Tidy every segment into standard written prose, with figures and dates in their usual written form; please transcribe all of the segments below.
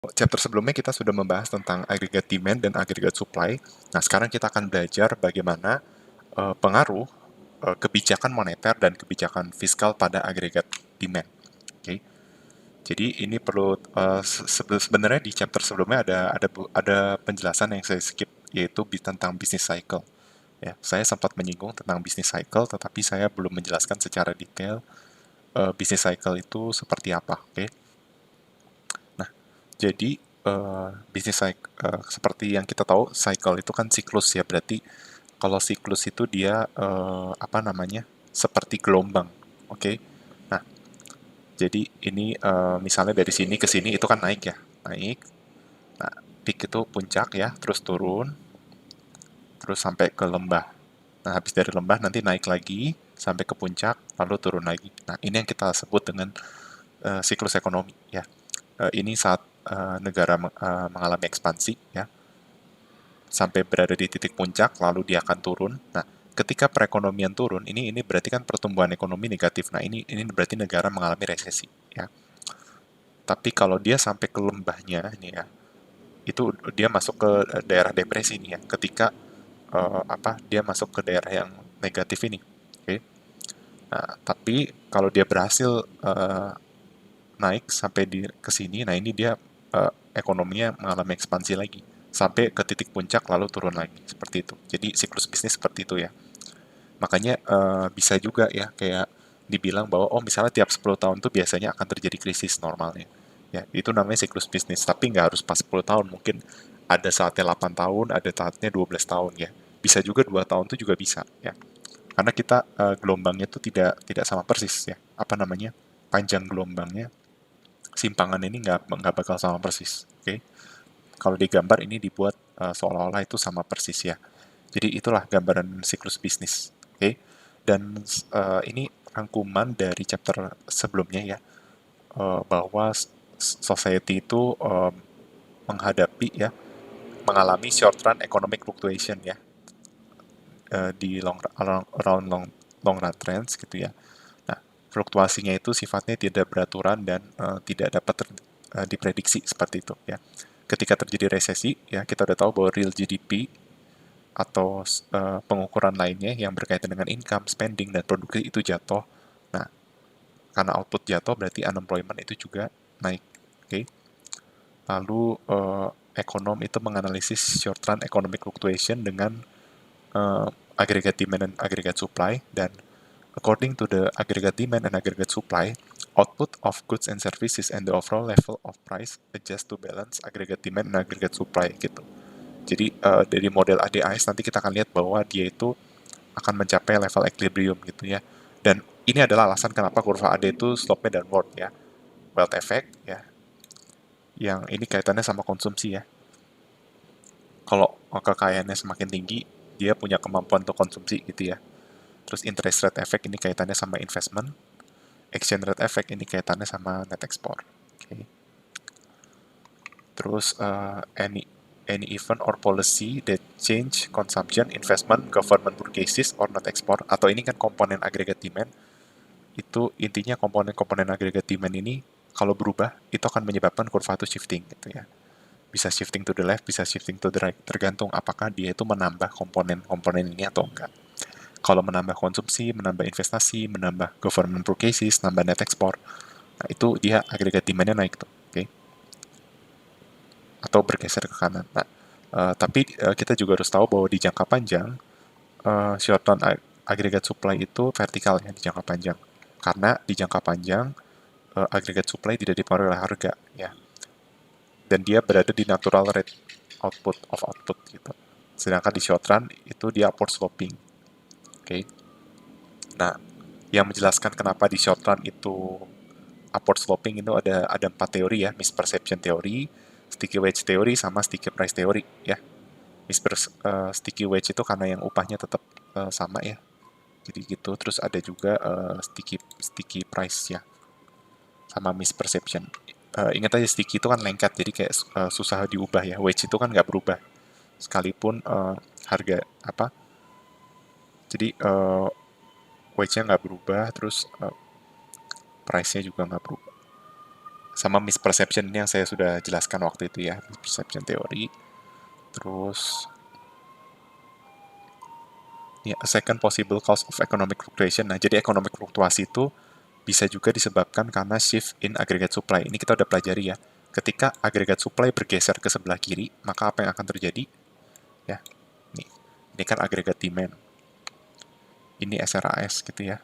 Chapter sebelumnya kita sudah membahas tentang aggregate demand dan aggregate supply. Nah, sekarang kita akan belajar bagaimana pengaruh kebijakan moneter dan kebijakan fiskal pada aggregate demand. Oke. Jadi ini perlu sebenarnya di chapter sebelumnya ada penjelasan yang saya skip, yaitu tentang business cycle. Ya, saya sempat menyinggung tentang business cycle, tetapi saya belum menjelaskan secara detail business cycle itu seperti apa. Oke. Nah, jadi bisnis seperti yang kita tahu, cycle itu kan siklus ya. Berarti kalau siklus itu dia apa namanya? Seperti gelombang. Oke. Nah, jadi ini misalnya dari sini ke sini itu kan naik ya. Naik. Nah, peak itu puncak ya, terus turun, terus sampai ke lembah. Nah, habis dari lembah nanti naik lagi sampai ke puncak, lalu turun lagi. Nah, ini yang kita sebut dengan siklus ekonomi ya. Ini saat negara mengalami ekspansi ya, sampai berada di titik puncak, lalu dia akan turun. Nah, ketika perekonomian turun, ini berarti kan pertumbuhan ekonomi negatif. Nah, ini berarti negara mengalami resesi ya. Tapi kalau dia sampai ke lembahnya ini ya, itu dia masuk ke daerah depresi nih ya. Ketika apa dia masuk ke daerah yang negatif ini. Oke. Nah, tapi kalau dia berhasil naik sampai ke sini, nah ini dia ekonominya mengalami ekspansi lagi sampai ke titik puncak lalu turun lagi seperti itu. Jadi siklus bisnis seperti itu ya. Makanya bisa juga ya kayak dibilang bahwa oh misalnya tiap 10 tahun tuh biasanya akan terjadi krisis normalnya. Ya, itu namanya siklus bisnis, tapi nggak harus pas 10 tahun, mungkin ada saatnya 8 tahun, ada saatnya 12 tahun ya. Bisa juga 2 tahun tuh juga bisa ya. Karena kita gelombangnya tuh tidak sama persis ya. Apa namanya? Panjang gelombangnya, simpangan ini nggak bakal sama persis. Oke. Okay? Kalau di gambar ini dibuat seolah-olah itu sama persis ya. Jadi itulah gambaran siklus bisnis. Oke. Okay? Dan ini rangkuman dari chapter sebelumnya ya, bahwa society itu menghadapi ya, mengalami short run economic fluctuation ya, di long run trends gitu ya. Nah, fluktuasinya itu sifatnya tidak beraturan dan tidak dapat diprediksi seperti itu ya. Ketika terjadi resesi ya, kita udah tahu bahwa real GDP atau pengukuran lainnya yang berkaitan dengan income, spending, dan produksi itu jatuh. Nah, karena output jatuh berarti unemployment itu juga naik. Oke. Okay? Lalu ekonom itu menganalisis short run economic fluctuation dengan aggregate demand dan aggregate supply, dan according to the aggregate demand and aggregate supply, output of goods and services and the overall level of price adjust to balance aggregate demand and aggregate supply gitu. Jadi dari model ADAS nanti kita akan lihat bahwa dia itu akan mencapai level equilibrium gitu ya. Dan ini adalah alasan kenapa kurva AD itu slope-nya downward ya. Wealth effect ya. Yang ini kaitannya sama konsumsi ya. Kalau kekayaannya semakin tinggi, dia punya kemampuan untuk konsumsi gitu ya. Terus interest rate effect ini kaitannya sama investment. Exchange rate effect ini kaitannya sama net export. Okay. Terus any event or policy that change consumption, investment, government purchases or net export, atau ini kan komponen aggregate demand. Itu intinya komponen-komponen aggregate demand ini kalau berubah itu akan menyebabkan kurva itu shifting gitu ya. Bisa shifting to the left, bisa shifting to the right, tergantung apakah dia itu menambah komponen-komponen ini atau enggak. Kalau menambah konsumsi, menambah investasi, menambah government purchases, nambah net export, nah itu dia aggregate demand-nya naik tuh, oke? Okay? Atau bergeser ke kanan. Nah, tapi kita juga harus tahu bahwa di jangka panjang, short term aggregate supply itu vertikal ya di jangka panjang. Karena di jangka panjang, aggregate supply tidak dipengaruhi oleh harga ya. Dan dia berada di natural rate of output gitu. Sedangkan di short run itu dia upward sloping. Oke. Okay? Nah, yang menjelaskan kenapa di short run itu upward sloping itu ada 4 teori ya, misperception theory, sticky wedge theory, sama sticky price theory ya. Sticky wedge itu karena yang upahnya tetap sama ya. Jadi gitu. Terus ada juga sticky price ya, sama misperception. Ingat aja sticky itu kan lengket, jadi kayak susah diubah ya. Wedge itu kan nggak berubah sekalipun harga apa. Jadi wedge-nya nggak berubah, terus price-nya juga nggak berubah. sama misperception ini yang saya sudah jelaskan waktu itu ya, misperception teori. Terus ya, a second possible cause of economic fluctuation. Nah, jadi economic fluktuasi itu bisa juga disebabkan karena shift in aggregate supply. Ini kita udah pelajari ya. Ketika aggregate supply bergeser ke sebelah kiri, maka apa yang akan terjadi? Ya, ini kan aggregate demand. Ini SRAS gitu ya.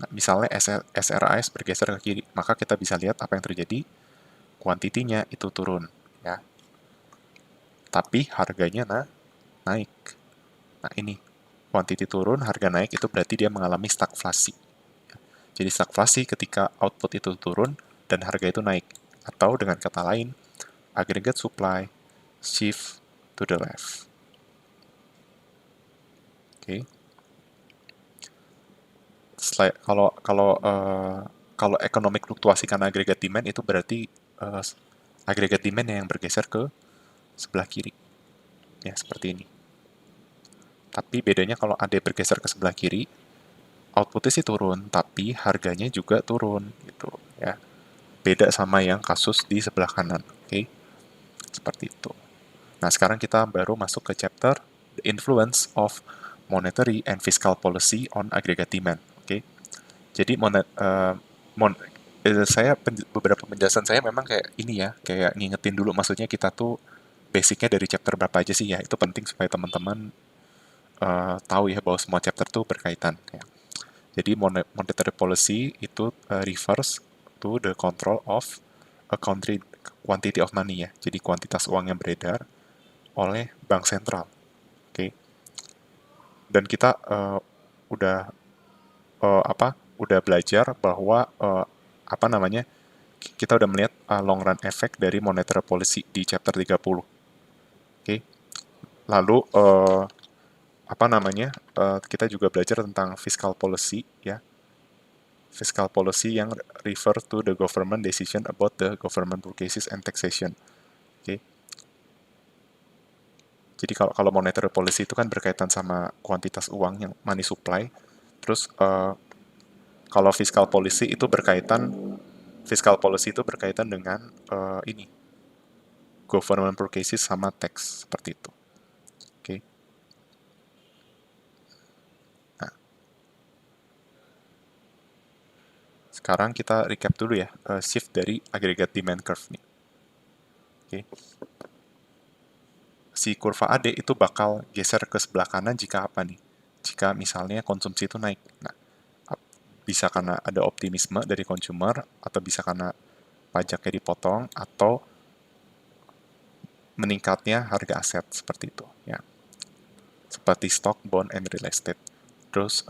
Nah, misalnya SRAS bergeser ke kiri, maka kita bisa lihat apa yang terjadi. Kuantitinya itu turun, ya. Tapi harganya naik. Nah, ini quantity turun, harga naik, itu berarti dia mengalami stagflasi. Jadi stagflasi ketika output itu turun dan harga itu naik. Atau dengan kata lain, aggregate supply shift to the left. Oke. Kalau kalau kalau economic fluktuasi karena aggregate demand itu berarti aggregate demand yang bergeser ke sebelah kiri. Ya, seperti ini. Tapi bedanya kalau AD bergeser ke sebelah kiri, outputnya sih turun, tapi harganya juga turun gitu ya. Beda sama yang kasus di sebelah kanan, oke? Seperti itu. Nah, sekarang kita baru masuk ke chapter The Influence of Monetary and Fiscal Policy on Aggregate Demand, oke? Jadi beberapa penjelasan saya memang kayak ini ya, kayak ngingetin dulu maksudnya kita tuh basicnya dari chapter berapa aja sih ya, itu penting supaya teman-teman tahu ya bahwa semua chapter tuh berkaitan. Ya. Jadi monetary policy itu refers to the control of a country quantity of money ya. Jadi kuantitas uang yang beredar oleh bank sentral. Oke. Okay. Dan kita udah udah belajar bahwa apa namanya? Kita udah melihat long run effect dari monetary policy di chapter 30. Oke. Okay. Lalu apa namanya? Kita juga belajar tentang fiscal policy ya. Fiscal policy yang refer to the government decision about the government purchases and taxation. Oke. Okay. Jadi kalau monetary policy itu kan berkaitan sama kuantitas uang yang money supply. Terus kalau fiscal policy itu berkaitan dengan ini government purchases sama tax seperti itu. Oke. Okay. Nah, sekarang kita recap dulu ya shift dari aggregate demand curve nih. Oke. Okay. Si kurva AD itu bakal geser ke sebelah kanan jika apa nih? Jika misalnya konsumsi itu naik. Nah, bisa karena ada optimisme dari consumer, atau bisa karena pajaknya dipotong, atau meningkatnya harga aset seperti itu. Ya. Seperti stock, bond, and real estate. Terus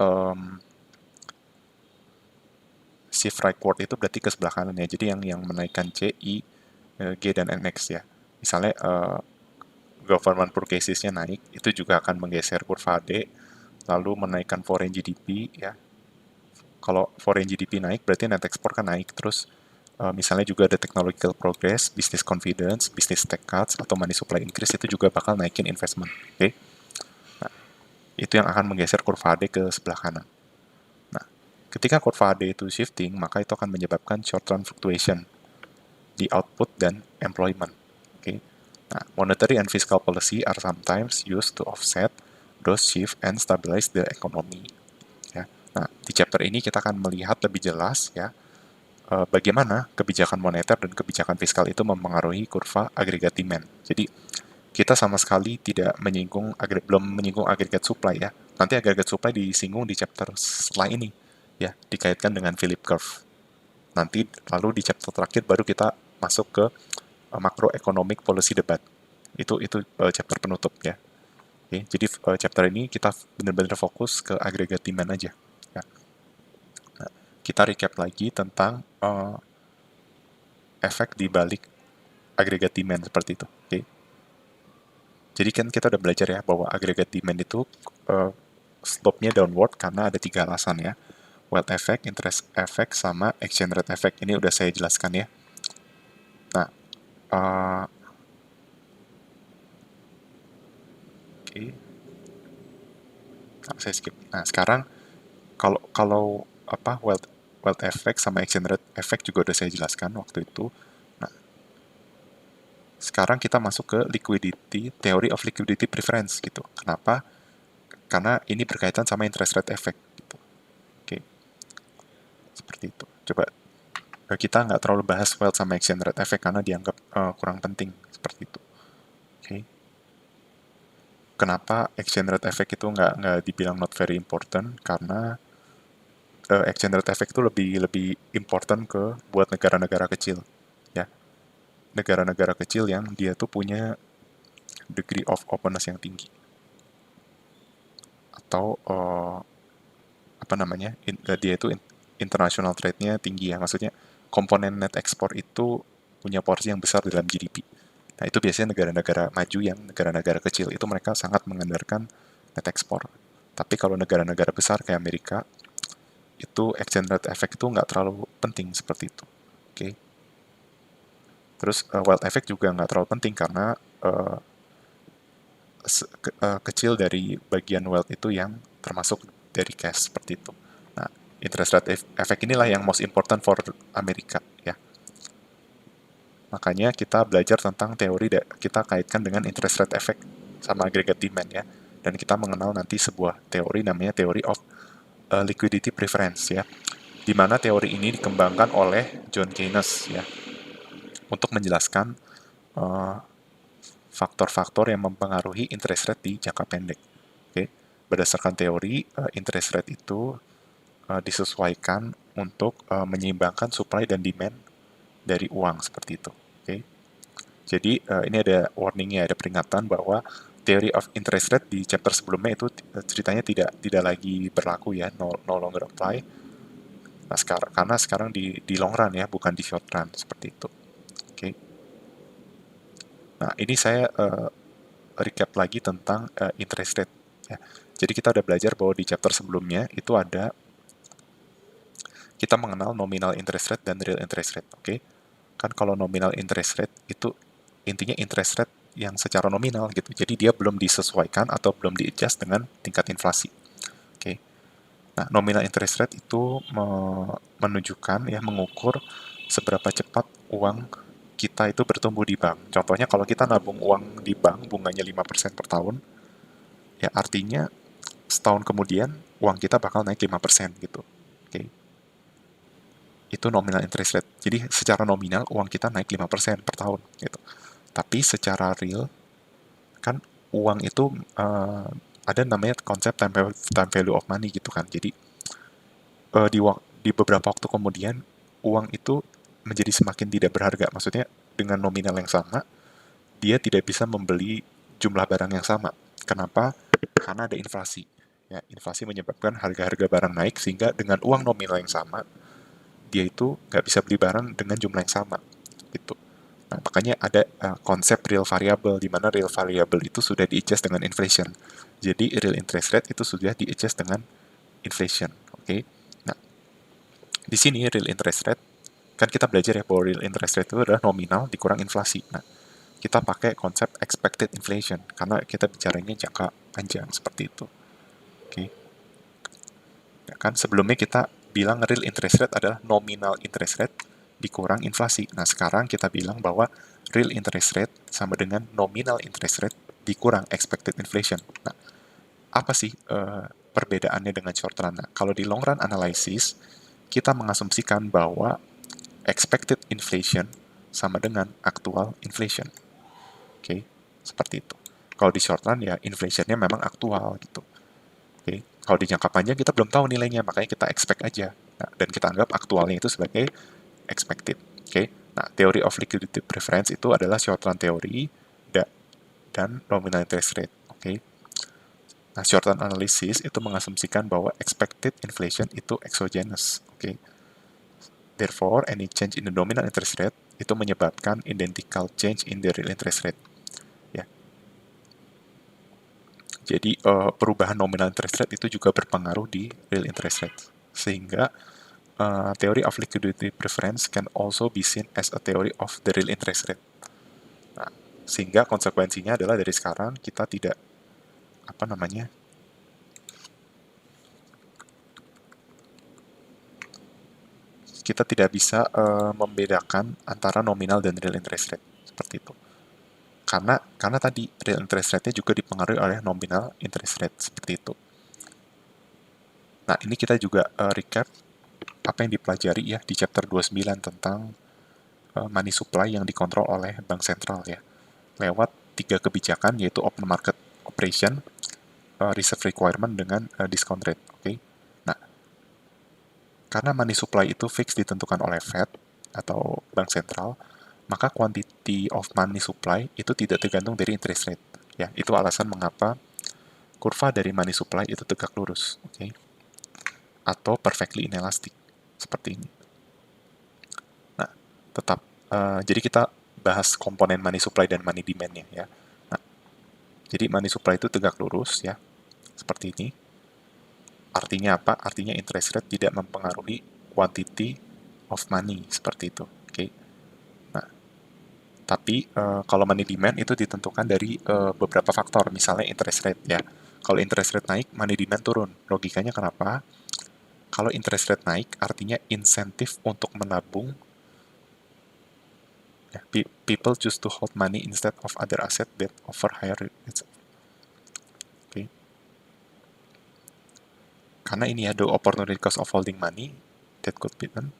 shift rightward itu berarti ke sebelah kanan ya. Jadi yang menaikkan C, I, G, dan NX ya. Misalnya government purchases-nya naik, itu juga akan menggeser kurva D, lalu menaikkan foreign GDP ya. Kalau foreign GDP naik, berarti net export kan naik. Terus misalnya juga ada technological progress, business confidence, business tech cuts, atau money supply increase, itu juga bakal naikin investment. Oke? Okay? Nah, itu yang akan menggeser kurva D ke sebelah kanan. Nah, ketika kurva D itu shifting, maka itu akan menyebabkan short-term fluctuation di output dan employment. Oke? Okay? Nah, monetary and fiscal policy are sometimes used to offset those shift and stabilize the economy. Ya. Nah, di chapter ini kita akan melihat lebih jelas ya bagaimana kebijakan moneter dan kebijakan fiskal itu mempengaruhi kurva agregat demand. Jadi kita sama sekali tidak belum menyinggung agregat supply ya. Nanti agregat supply disinggung di chapter setelah ini ya, dikaitkan dengan Philip curve. Nanti lalu di chapter terakhir baru kita masuk ke macroeconomic policy debat. Itu chapter penutup ya. Oke, jadi chapter ini kita benar-benar fokus ke agregat demand aja. Ya. Nah, kita recap lagi tentang efek di balik agregat demand seperti itu. Oke. Jadi kan kita udah belajar ya bahwa agregat demand itu slope-nya downward karena ada 3 alasan ya. Wealth effect, interest effect, sama exchange rate effect. Ini udah saya jelaskan ya. Nah, oke. Nah, saya skip. Nah, sekarang kalau wealth effect sama exchange rate effect juga udah saya jelaskan waktu itu. Sekarang kita masuk ke liquidity, theory of liquidity preference gitu. Kenapa? Karena ini berkaitan sama interest rate effect gitu. Oke, seperti itu. Coba kita nggak terlalu bahas wealth sama exchange rate effect karena dianggap kurang penting seperti itu. Oke. Kenapa exchange rate effect itu nggak dibilang not very important? Karena exchange rate effect itu lebih lebih important ke buat negara-negara kecil, ya. Negara-negara kecil yang dia tuh punya degree of openness yang tinggi atau apa namanya dia itu international trade-nya tinggi ya, maksudnya komponen net ekspor itu punya porsi yang besar dalam GDP. Nah itu biasanya negara-negara maju yang negara-negara kecil itu mereka sangat mengandalkan net ekspor. Tapi kalau negara-negara besar kayak Amerika itu exchange rate effect itu nggak terlalu penting seperti itu. Oke. Okay. Terus wealth effect juga nggak terlalu penting karena uh, kecil dari bagian wealth itu yang termasuk dari cash seperti itu. Nah, interest rate effect inilah yang most important for Amerika ya. Makanya kita belajar tentang teori kita kaitkan dengan interest rate effect sama aggregate demand ya. Dan kita mengenal nanti sebuah teori namanya teori of liquidity preference ya. Di mana teori ini dikembangkan oleh John Keynes ya untuk menjelaskan uh, faktor-faktor yang mempengaruhi interest rate di jangka pendek. Oke, berdasarkan teori interest rate itu disesuaikan untuk menyeimbangkan supply dan demand dari uang seperti itu. Oke, jadi ini ada warningnya, ada peringatan bahwa theory of interest rate di chapter sebelumnya itu ceritanya tidak lagi berlaku ya, no longer apply. Nah, karena sekarang di long run ya, bukan di short run seperti itu. Oke. Nah, ini saya recap lagi tentang interest rate. Ya. Jadi kita udah belajar bahwa di chapter sebelumnya itu ada kita mengenal nominal interest rate dan real interest rate. Oke, kan kalau nominal interest rate itu intinya interest rate yang secara nominal gitu. Jadi dia belum disesuaikan atau belum di-adjust dengan tingkat inflasi. Oke. Nah, nominal interest rate itu menunjukkan ya mengukur seberapa cepat uang kita itu bertumbuh di bank. Contohnya kalau kita nabung uang di bank bunganya 5% per tahun, ya artinya setahun kemudian uang kita bakal naik 5% gitu. Oke. Itu nominal interest rate. Jadi secara nominal uang kita naik 5% per tahun gitu. Tapi secara real kan uang itu ada namanya konsep time value of money gitu kan. Jadi di beberapa waktu kemudian uang itu menjadi semakin tidak berharga. Maksudnya dengan nominal yang sama, dia tidak bisa membeli jumlah barang yang sama. Kenapa? Karena ada inflasi. Ya, inflasi menyebabkan harga-harga barang naik sehingga dengan uang nominal yang sama, dia itu nggak bisa beli barang dengan jumlah yang sama. Gitu. Nah, makanya ada konsep real variable, di mana real variable itu sudah di-adjust dengan inflation. Jadi, real interest rate itu sudah di-adjust dengan inflation. Oke. Okay? Nah, di sini real interest rate, kan kita belajar ya bahwa real interest rate itu adalah nominal dikurang inflasi. Nah, kita pakai konsep expected inflation, karena kita bicaranya jangka panjang seperti itu. Oke. Okay? Ya kan, sebelumnya kita bilang real interest rate adalah nominal interest rate dikurang inflasi. Nah, sekarang kita bilang bahwa real interest rate sama dengan nominal interest rate dikurang expected inflation. Nah, apa sih perbedaannya dengan short run? Nah, kalau di long run analysis, kita mengasumsikan bahwa expected inflation sama dengan actual inflation. Oke, okay? Seperti itu. Kalau di short run ya inflationnya memang aktual gitu. Oke, okay? Kalau di jangka panjang kita belum tahu nilainya, makanya kita expect aja. Nah, dan kita anggap aktualnya itu sebagai expected. Oke, okay? Nah, theory of liquidity preference itu adalah short run theory dan nominal interest rate. Oke, okay? Nah, short run analysis itu mengasumsikan bahwa expected inflation itu exogenous. Oke, okay? Therefore, any change in the nominal interest rate itu menyebabkan identical change in the real interest rate. Ya, jadi perubahan nominal interest rate itu juga berpengaruh di real interest rate. Sehingga theory of liquidity preference can also be seen as a theory of the real interest rate. Nah, sehingga konsekuensinya adalah dari sekarang kita tidak apa namanya kita tidak bisa membedakan antara nominal dan real interest rate seperti itu. Karena tadi real interest rate-nya juga dipengaruhi oleh nominal interest rate seperti itu. Nah, ini kita juga recap apa yang dipelajari ya di chapter 29 tentang money supply yang dikontrol oleh bank sentral ya. Lewat 3 kebijakan yaitu open market operation, reserve requirement dengan discount rate. Oke. Nah, karena money supply itu fix ditentukan oleh Fed atau bank sentral, maka quantity of money supply itu tidak tergantung dari interest rate. Ya, itu alasan mengapa kurva dari money supply itu tegak lurus, oke? Atau perfectly inelastic seperti ini. Nah, tetap jadi kita bahas komponen money supply dan money demand-nya ya. Nah, jadi money supply itu tegak lurus ya, seperti ini. Artinya apa? Artinya interest rate tidak mempengaruhi quantity of money seperti itu. Oke. Nah, tapi kalau money demand itu ditentukan dari beberapa faktor, misalnya interest rate ya. Kalau interest rate naik, money demand turun. Logikanya kenapa? Kalau interest rate naik, artinya insentif untuk menabung. Ya, people choose to hold money instead of other asset that offer higher rates. Okay. Karena ini ya, the opportunity cost of holding money that could be done.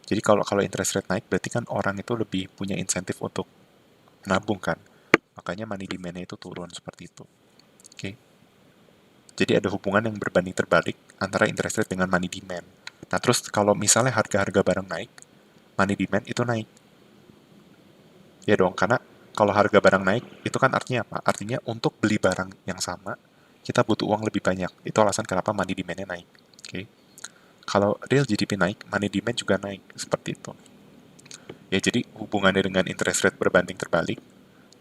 Jadi kalau interest rate naik, berarti kan orang itu lebih punya insentif untuk menabung kan. Makanya money demand-nya itu turun seperti itu. Oke. Okay. Jadi ada hubungan yang berbanding terbalik antara interest rate dengan money demand. Nah, terus kalau misalnya harga-harga barang naik, money demand itu naik. Ya dong, karena kalau harga barang naik, itu kan artinya apa? Artinya untuk beli barang yang sama, kita butuh uang lebih banyak. Itu alasan kenapa money demand-nya naik. Oke. Okay. Kalau real GDP naik, money demand juga naik. Seperti itu. Ya, jadi hubungannya dengan interest rate berbanding terbalik,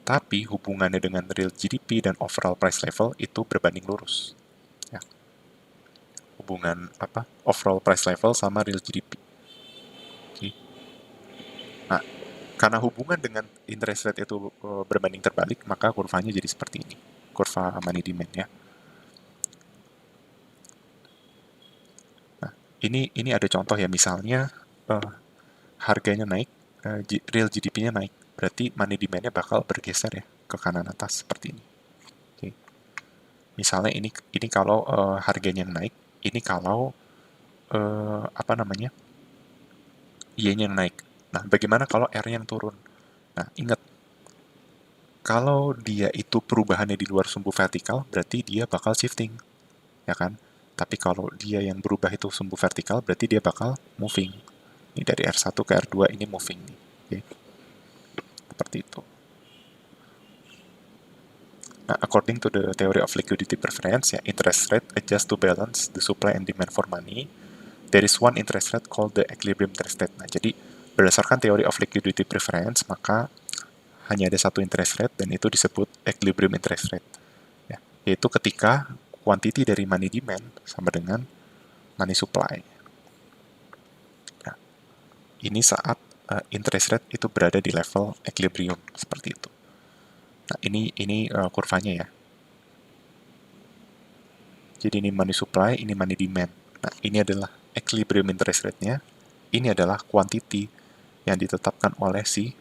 tapi hubungannya dengan real GDP dan overall price level itu berbanding lurus. Ya. Hubungan apa? Overall price level sama real GDP. Okay. Nah, karena hubungan dengan interest rate itu berbanding terbalik, maka kurvanya jadi seperti ini. Kurva money demand ya. Nah, ini ada contoh ya, misalnya harganya naik, real GDP-nya naik. Berarti money demand-nya bakal bergeser ya ke kanan atas seperti ini. Okay. Misalnya ini kalau harganya yang naik, ini kalau apa namanya? Y-nya yang naik. Nah, bagaimana kalau R yang turun? Nah, ingat, kalau dia itu perubahannya di luar sumbu vertikal, berarti dia bakal shifting, ya kan? Tapi kalau dia yang berubah itu sumbu vertikal, berarti dia bakal moving. Ini dari R1 ke R2, ini moving nih. Okay. Seperti itu. Nah, according to the theory of liquidity preference, ya, interest rate adjust to balance the supply and demand for money. There is one interest rate called the equilibrium interest rate. Nah, jadi berdasarkan theory of liquidity preference, maka hanya ada satu interest rate dan itu disebut equilibrium interest rate. Ya, yaitu ketika quantity dari money demand sama dengan money supply. Nah, ini saat interest rate itu berada di level equilibrium seperti itu. Nah, ini kurvanya ya. Jadi ini money supply, ini money demand. Nah, ini adalah equilibrium interest rate-nya. Ini adalah quantity yang ditetapkan oleh si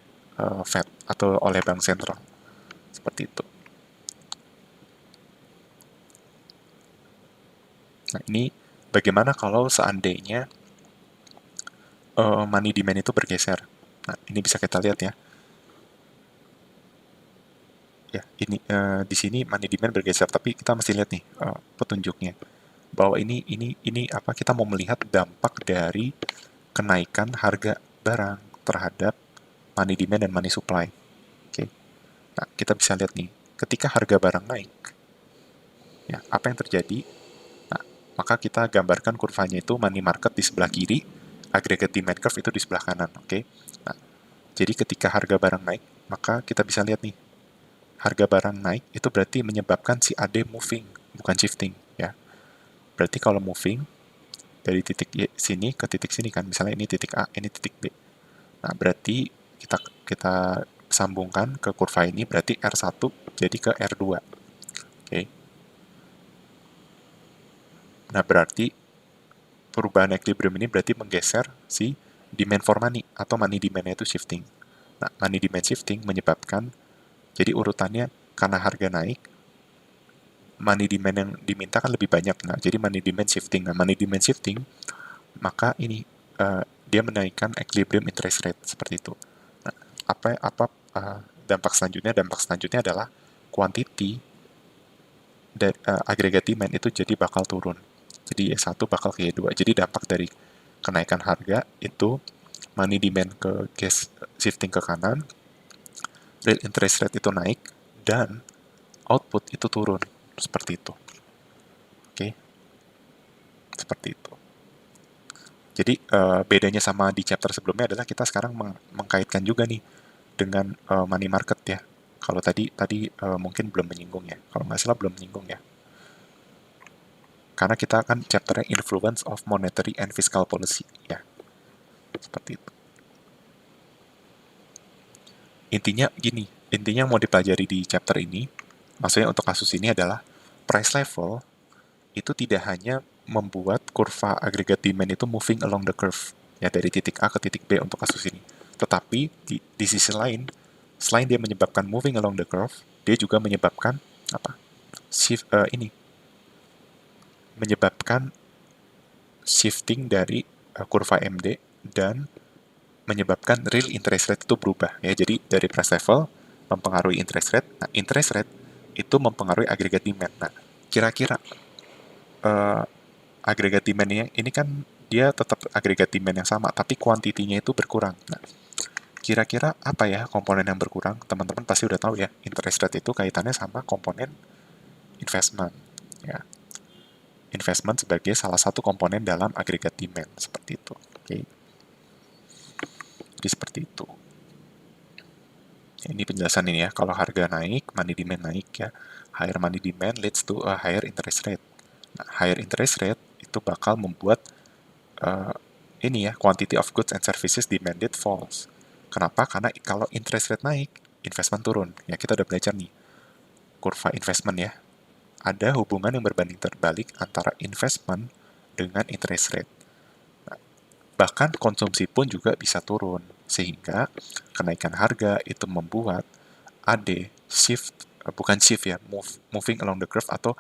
Fed atau oleh bank sentral. Seperti itu. Nah, ini bagaimana kalau seandainya money demand itu bergeser. Nah, ini bisa kita lihat ya. Ya, ini di sini money demand bergeser, tapi kita mesti lihat nih petunjuknya bahwa ini apa, kita mau melihat dampak dari kenaikan harga barang terhadap money demand dan money supply. Oke. Nah, kita bisa lihat nih, ketika harga barang naik, ya, apa yang terjadi? Nah, maka kita gambarkan kurvanya itu money market di sebelah kiri, aggregate demand curve itu di sebelah kanan, oke? Nah, jadi ketika harga barang naik, maka kita bisa lihat nih, harga barang naik itu berarti menyebabkan si AD moving, bukan shifting, ya. Berarti kalau moving dari titik sini ke titik sini kan, misalnya ini titik A, ini titik B. Nah, berarti kita sambungkan ke kurva ini, berarti R1 jadi ke R2. Oke. Nah, berarti perubahan equilibrium ini berarti menggeser si demand for money atau money demand-nya itu shifting. Nah, money demand shifting menyebabkan Jadi urutannya karena harga naik, money demand yang diminta kan lebih banyak. Nah, jadi money demand shifting. Nah, money demand shifting, maka ini dia menaikkan equilibrium interest rate seperti itu. Nah, apa dampak selanjutnya? Dampak selanjutnya adalah quantity dan aggregate demand itu jadi bakal turun. Jadi Y1 bakal ke Y2. Jadi dampak dari kenaikan harga itu money demand ke gas shifting ke kanan, real interest rate itu naik, dan output itu turun. Seperti itu. Oke, seperti itu. Jadi bedanya sama di chapter sebelumnya adalah kita sekarang mengkaitkan juga nih dengan money market ya. Kalau tadi tadi mungkin belum menyinggung ya. Kalau nggak salah belum menyinggung ya. Karena kita akan chapternya influence of monetary and fiscal policy ya. Seperti itu. Intinya gini, intinya yang mau dipelajari di chapter ini, maksudnya untuk kasus ini adalah price level itu tidak hanya membuat kurva aggregate demand itu moving along the curve ya dari titik A ke titik B untuk kasus ini. Tetapi di sisi lain, selain dia menyebabkan moving along the curve, dia juga menyebabkan apa? Shift ini menyebabkan shifting dari kurva MD dan menyebabkan real interest rate itu berubah ya. Jadi dari price level mempengaruhi interest rate. Nah, interest rate itu mempengaruhi aggregate demand. Nah, kira-kira uh, aggregate demand ini kan dia tetap aggregate demand yang sama, tapi kuantitinya itu berkurang. Nah, kira-kira apa ya komponen yang berkurang? Teman-teman pasti udah tahu ya, interest rate itu kaitannya sama komponen investment. Ya, investment sebagai salah satu komponen dalam aggregate demand seperti itu. Oke, jadi seperti itu. Ini penjelasan ini ya, kalau harga naik, money demand naik ya. Higher money demand leads to a higher interest rate. Nah, higher interest rate itu bakal membuat uh, ini ya, quantity of goods and services demanded falls. Kenapa? Karena kalau interest rate naik, investment turun. Ya, kita udah belajar nih, kurva investment ya. Ada hubungan yang berbanding terbalik antara investment dengan interest rate. Nah, bahkan konsumsi pun juga bisa turun, sehingga kenaikan harga itu membuat AD shift, bukan shift ya, moving along the curve atau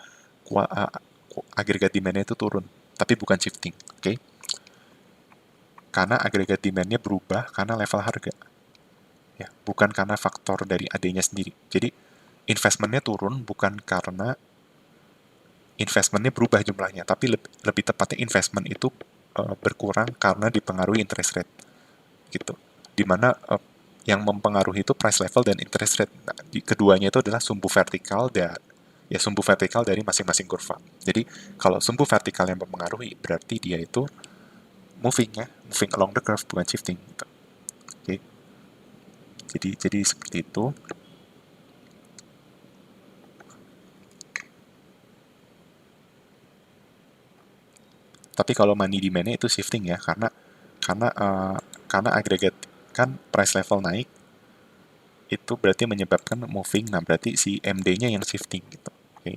agregat demand-nya itu turun, tapi bukan shifting, oke? Okay? Karena agregat demand-nya berubah karena level harga, ya, bukan karena faktor dari AD-nya sendiri. Jadi investment-nya turun bukan karena investment-nya berubah jumlahnya, tapi lebih tepatnya investment itu berkurang karena dipengaruhi interest rate, gitu. Dimana yang mempengaruhi itu price level dan interest rate. Nah, keduanya itu adalah sumbu vertikal dan ya sumbu vertikal dari masing-masing kurva. Jadi kalau sumbu vertikal yang mempengaruhi berarti dia itu moving ya, moving along the curve bukan shifting. Gitu. Oke. Jadi seperti itu. Tapi kalau money demand-nya itu shifting ya karena karena agregat kan price level naik itu berarti menyebabkan moving. Nah, berarti si MD-nya yang shifting gitu. Oke.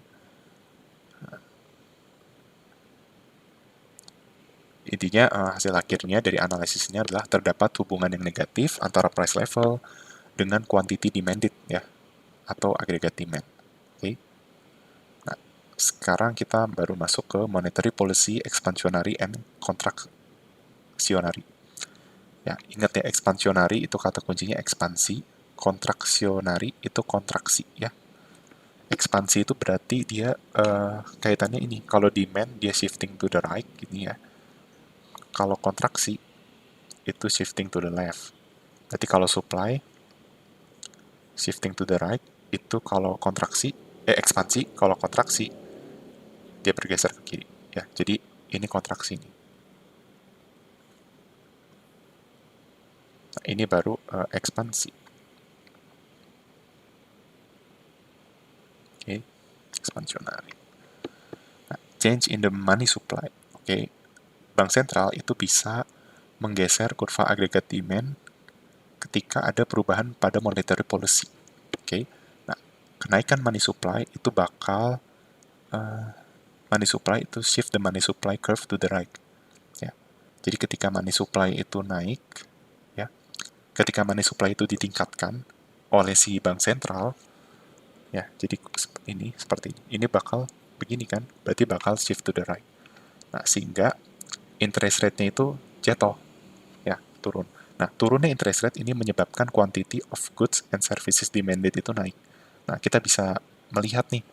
Intinya hasil akhirnya dari analisisnya adalah terdapat hubungan yang negatif antara price level dengan quantity demanded ya atau agregat demand. Oke. Nah, sekarang kita baru masuk ke monetary policy expansionary and contractionary. Ya, ingat ya expansionary itu kata kuncinya ekspansi, contractionary itu kontraksi ya. Ekspansi itu berarti dia kaitannya ini. Kalau demand dia shifting to the right gini ya. Kalau kontraksi itu shifting to the left. Berarti kalau supply shifting to the right itu kalau kontraksi ekspansi, kalau kontraksi dia bergeser ke kiri ya. Jadi ini kontraksi ini. Nah, ini baru ekspansi. Oke, okay. Expansionary. Nah, change in the money supply. Oke, okay. Bank sentral itu bisa menggeser kurva agregat demand ketika ada perubahan pada monetary policy. Oke, okay. Nah, kenaikan money supply itu bakal money supply itu shift the money supply curve to the right. Ya, jadi ketika money supply itu naik, ya, ketika money supply itu ditingkatkan oleh si bank sentral, Ya, jadi ini seperti ini. Ini bakal begini kan, berarti bakal shift to the right. Nah, sehingga interest rate-nya itu jatuh, ya, turun. Nah, turunnya interest rate ini menyebabkan quantity of goods and services demanded itu naik. Nah, kita bisa melihat nih,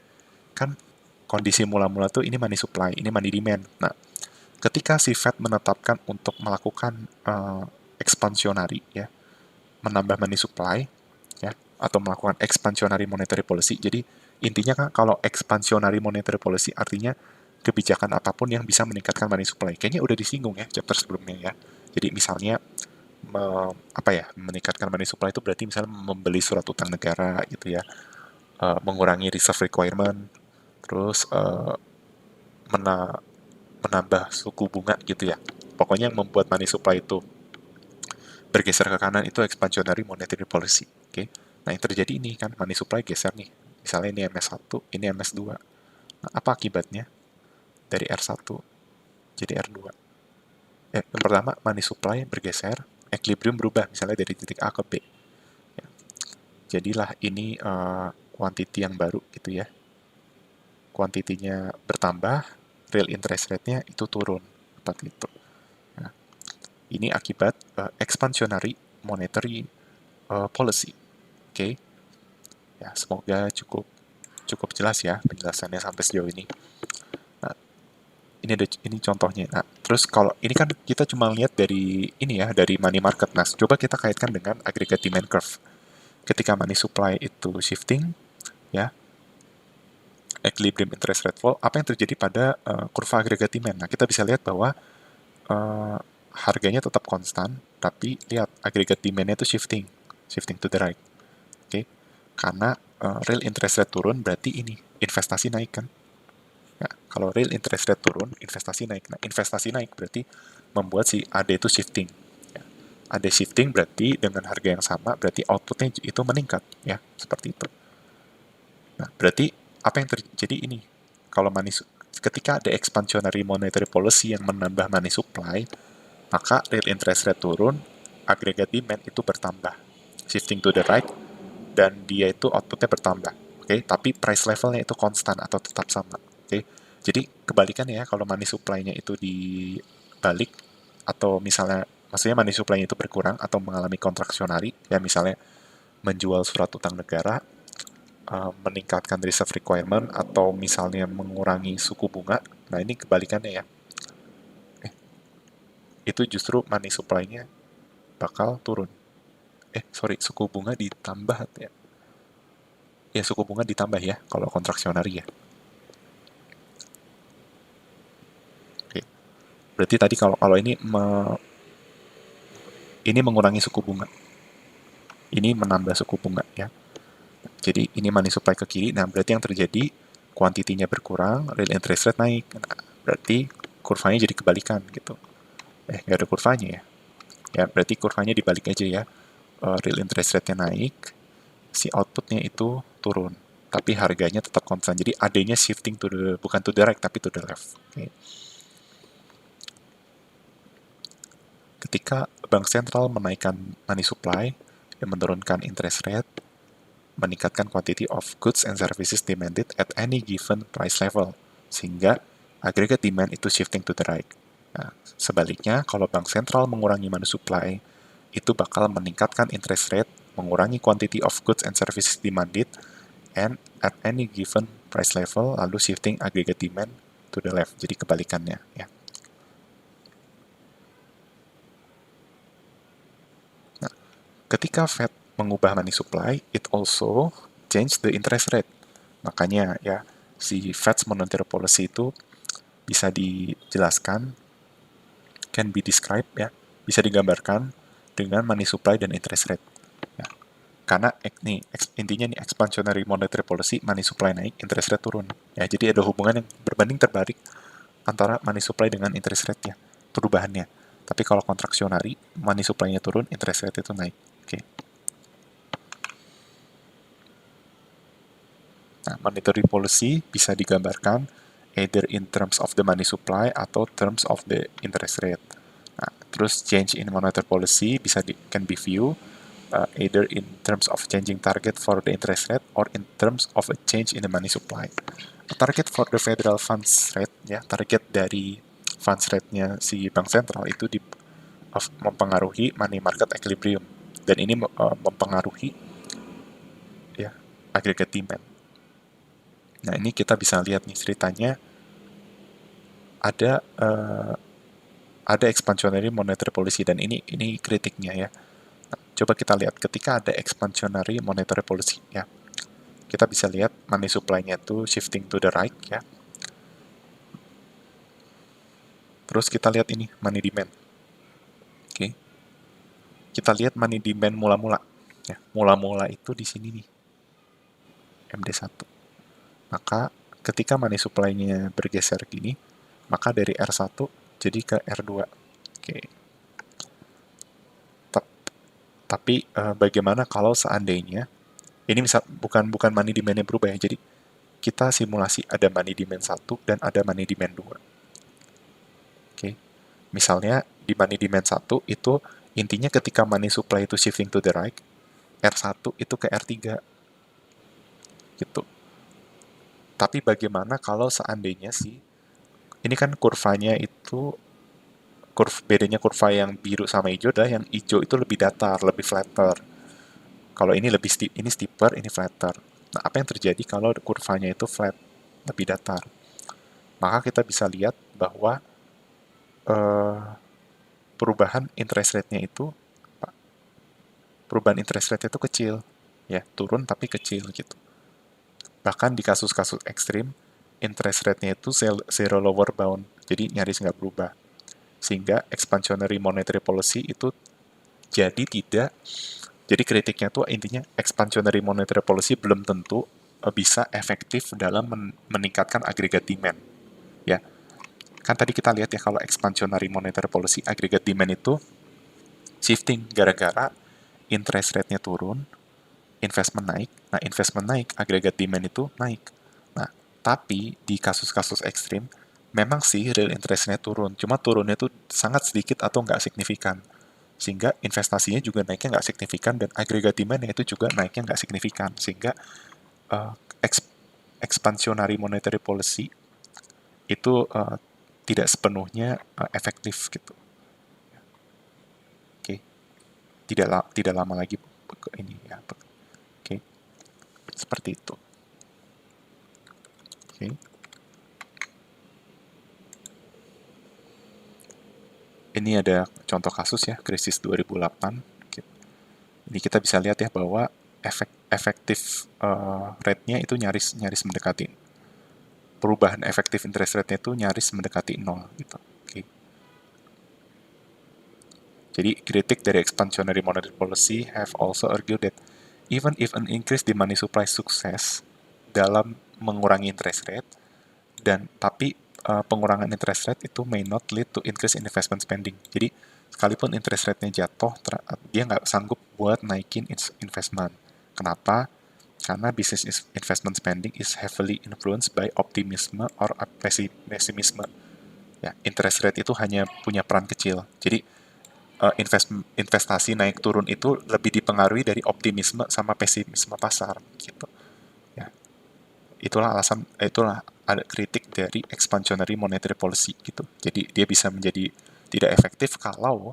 kan kondisi mula-mula tuh ini money supply, ini money demand. Nah, ketika si Fed menetapkan untuk melakukan expansionary, ya, menambah money supply, ya, atau melakukan expansionary monetary policy. Jadi intinya kan kalau expansionary monetary policy artinya kebijakan apapun yang bisa meningkatkan money supply. Kayaknya udah disinggung ya chapter sebelumnya ya. Jadi misalnya apa ya, meningkatkan money supply itu berarti misalnya membeli surat utang negara gitu ya, mengurangi reserve requirement, terus menambah suku bunga gitu ya. Pokoknya yang membuat money supply itu bergeser ke kanan itu expansionary monetary policy. Oke. Okay? Nah, yang terjadi ini kan money supply geser nih. Misalnya ini MS1, ini MS2. Nah, apa akibatnya? Dari R1 jadi R2. Yang pertama, money supply bergeser, equilibrium berubah, misalnya dari titik A ke B. Ya. Jadilah ini quantity yang baru gitu ya. Kuantitinya bertambah, real interest rate-nya itu turun. Seperti itu. Nah, ini akibat expansionary monetary policy. Oke. Okay? Ya, semoga cukup cukup jelas ya penjelasannya sampai sejauh ini. Nah, ini contohnya. Nah, terus kalau ini kan kita cuma lihat dari ini ya, dari money market. Nah, coba kita kaitkan dengan aggregate demand curve. Ketika money supply itu shifting, ya, equilibrium interest rate fall, apa yang terjadi pada kurva aggregate demand? Nah, kita bisa lihat bahwa uh, harganya tetap konstan, tapi lihat aggregate demand-nya itu shifting to the right. Oke, okay? Karena real interest rate turun, berarti ini investasi naik kan? Nah, kalau real interest rate turun, investasi naik. Nah, investasi naik berarti membuat si AD itu shifting. Ya. AD shifting berarti dengan harga yang sama, berarti outputnya itu meningkat. Ya, seperti itu. Nah, berarti apa yang terjadi ini? Kalau ketika ada expansionary monetary policy yang menambah money supply, maka real interest rate turun, aggregate demand itu bertambah. Shifting to the right, dan dia itu outputnya bertambah. Oke, tapi price levelnya itu konstan atau tetap sama. Oke, jadi kebalikannya ya, kalau money supply-nya itu dibalik, atau misalnya, maksudnya money supply-nya itu berkurang atau mengalami kontraksionari, ya misalnya menjual surat utang negara, meningkatkan reserve requirement, atau misalnya mengurangi suku bunga, nah ini kebalikannya ya. Itu justru money supply-nya bakal turun. Sorry, suku bunga ditambah ya. Ya, suku bunga ditambah ya, kalau kontraksionari ya. Oke. Berarti tadi kalau ini mengurangi suku bunga. Ini menambah suku bunga ya. Jadi ini money supply ke kiri. Nah, berarti yang terjadi kuantitinya berkurang, real interest rate naik. Nah, berarti kurvanya jadi kebalikan gitu. Nggak ada kurvanya ya. Ya, berarti kurvanya dibalik aja ya. Real interest rate-nya naik, si outputnya itu turun. Tapi harganya tetap konstan. Jadi AD-nya shifting to the, bukan to the right, tapi to the left. Okay. Ketika bank sentral menaikkan money supply, yang menurunkan interest rate, meningkatkan quantity of goods and services demanded at any given price level, sehingga aggregate demand itu shifting to the right. Nah, sebaliknya, kalau bank sentral mengurangi money supply, itu bakal meningkatkan interest rate, mengurangi quantity of goods and services demanded, and at any given price level, lalu shifting aggregate demand to the left. Jadi kebalikannya, ya. Nah, ketika Fed mengubah money supply, it also change the interest rate. Makanya ya, si Fed's monetary policy itu bisa dijelaskan, can be described ya, bisa digambarkan dengan money supply dan interest rate. Ya. Karena intinya nih expansionary monetary policy, money supply naik, interest rate turun. Ya, jadi ada hubungan yang berbanding terbalik antara money supply dengan interest rate-nya, perubahannya. Tapi kalau kontraksionari, money supply-nya turun, interest rate itu naik. Oke. Nah, monetary policy bisa digambarkan either in terms of the money supply atau terms of the interest rate. Nah, terus change in monetary policy can be view either in terms of changing target for the interest rate or in terms of a change in the money supply. Target for the federal funds rate, ya, target dari funds rate-nya si bank sentral itu mempengaruhi money market equilibrium, dan ini mempengaruhi ya aggregate demand. Nah, ini kita bisa lihat nih ceritanya ada expansionary monetary policy, dan ini kritiknya ya. Nah, coba kita lihat ketika ada expansionary monetary policy ya. Kita bisa lihat money supply-nya itu shifting to the right ya. Terus kita lihat ini money demand. Oke. Kita lihat money demand mula-mula ya. Mula-mula itu di sini nih. MD1. Maka ketika money supply-nya bergeser gini, maka dari R1 jadi ke R2. Oke. Tapi bagaimana kalau seandainya ini bukan money demand yang berubah ya. Jadi kita simulasi ada money demand 1 dan ada money demand 2. Oke. Misalnya di money demand 1 itu intinya ketika money supply itu shifting to the right, R1 itu ke R3. Gitu. Tapi bagaimana kalau seandainya ini kan kurvanya itu bedanya kurva yang biru sama hijau adalah yang hijau itu lebih datar, lebih flatter. Kalau ini ini steeper, ini flatter. Nah, apa yang terjadi kalau kurvanya itu flat, lebih datar? Maka kita bisa lihat bahwa perubahan interest rate-nya itu kecil, ya, turun tapi kecil gitu. Bahkan di kasus-kasus ekstrim, interest rate-nya itu zero lower bound, jadi nyaris nggak berubah. Sehingga expansionary monetary policy itu jadi kritiknya tuh intinya expansionary monetary policy belum tentu bisa efektif dalam meningkatkan aggregate demand. Ya, kan tadi kita lihat ya kalau expansionary monetary policy aggregate demand itu shifting gara-gara interest rate-nya turun, investment naik. Nah, investment naik, aggregate demand itu naik. Nah, tapi di kasus-kasus ekstrim, memang sih real interest-nya turun. Cuma turunnya itu sangat sedikit atau nggak signifikan. Sehingga investasinya juga naiknya nggak signifikan, dan aggregate demand-nya itu juga naiknya nggak signifikan. Sehingga uh, expansionary monetary policy itu tidak sepenuhnya efektif gitu. Oke, tidak lama lagi ini ya. Oke, seperti itu. Oke. Ini ada contoh kasus ya, krisis 2008. Ini kita bisa lihat ya bahwa efektif rate-nya itu nyaris mendekati. Perubahan efektif interest rate-nya itu nyaris mendekati 0 gitu. Oke. Jadi kritik dari expansionary monetary policy have also argued that even if an increase di money supply sukses dalam mengurangi interest rate, tapi pengurangan interest rate itu may not lead to increase in investment spending. Jadi sekalipun interest rate-nya jatuh, dia nggak sanggup buat naikin investment. Kenapa? Karena business investment spending is heavily influenced by optimism or pessimism. Ya, interest rate itu hanya punya peran kecil. Jadi investasi naik turun itu lebih dipengaruhi dari optimisme sama pesimisme pasar gitu. Ya, itulah ada kritik dari expansionary monetary policy gitu. Jadi dia bisa menjadi tidak efektif kalau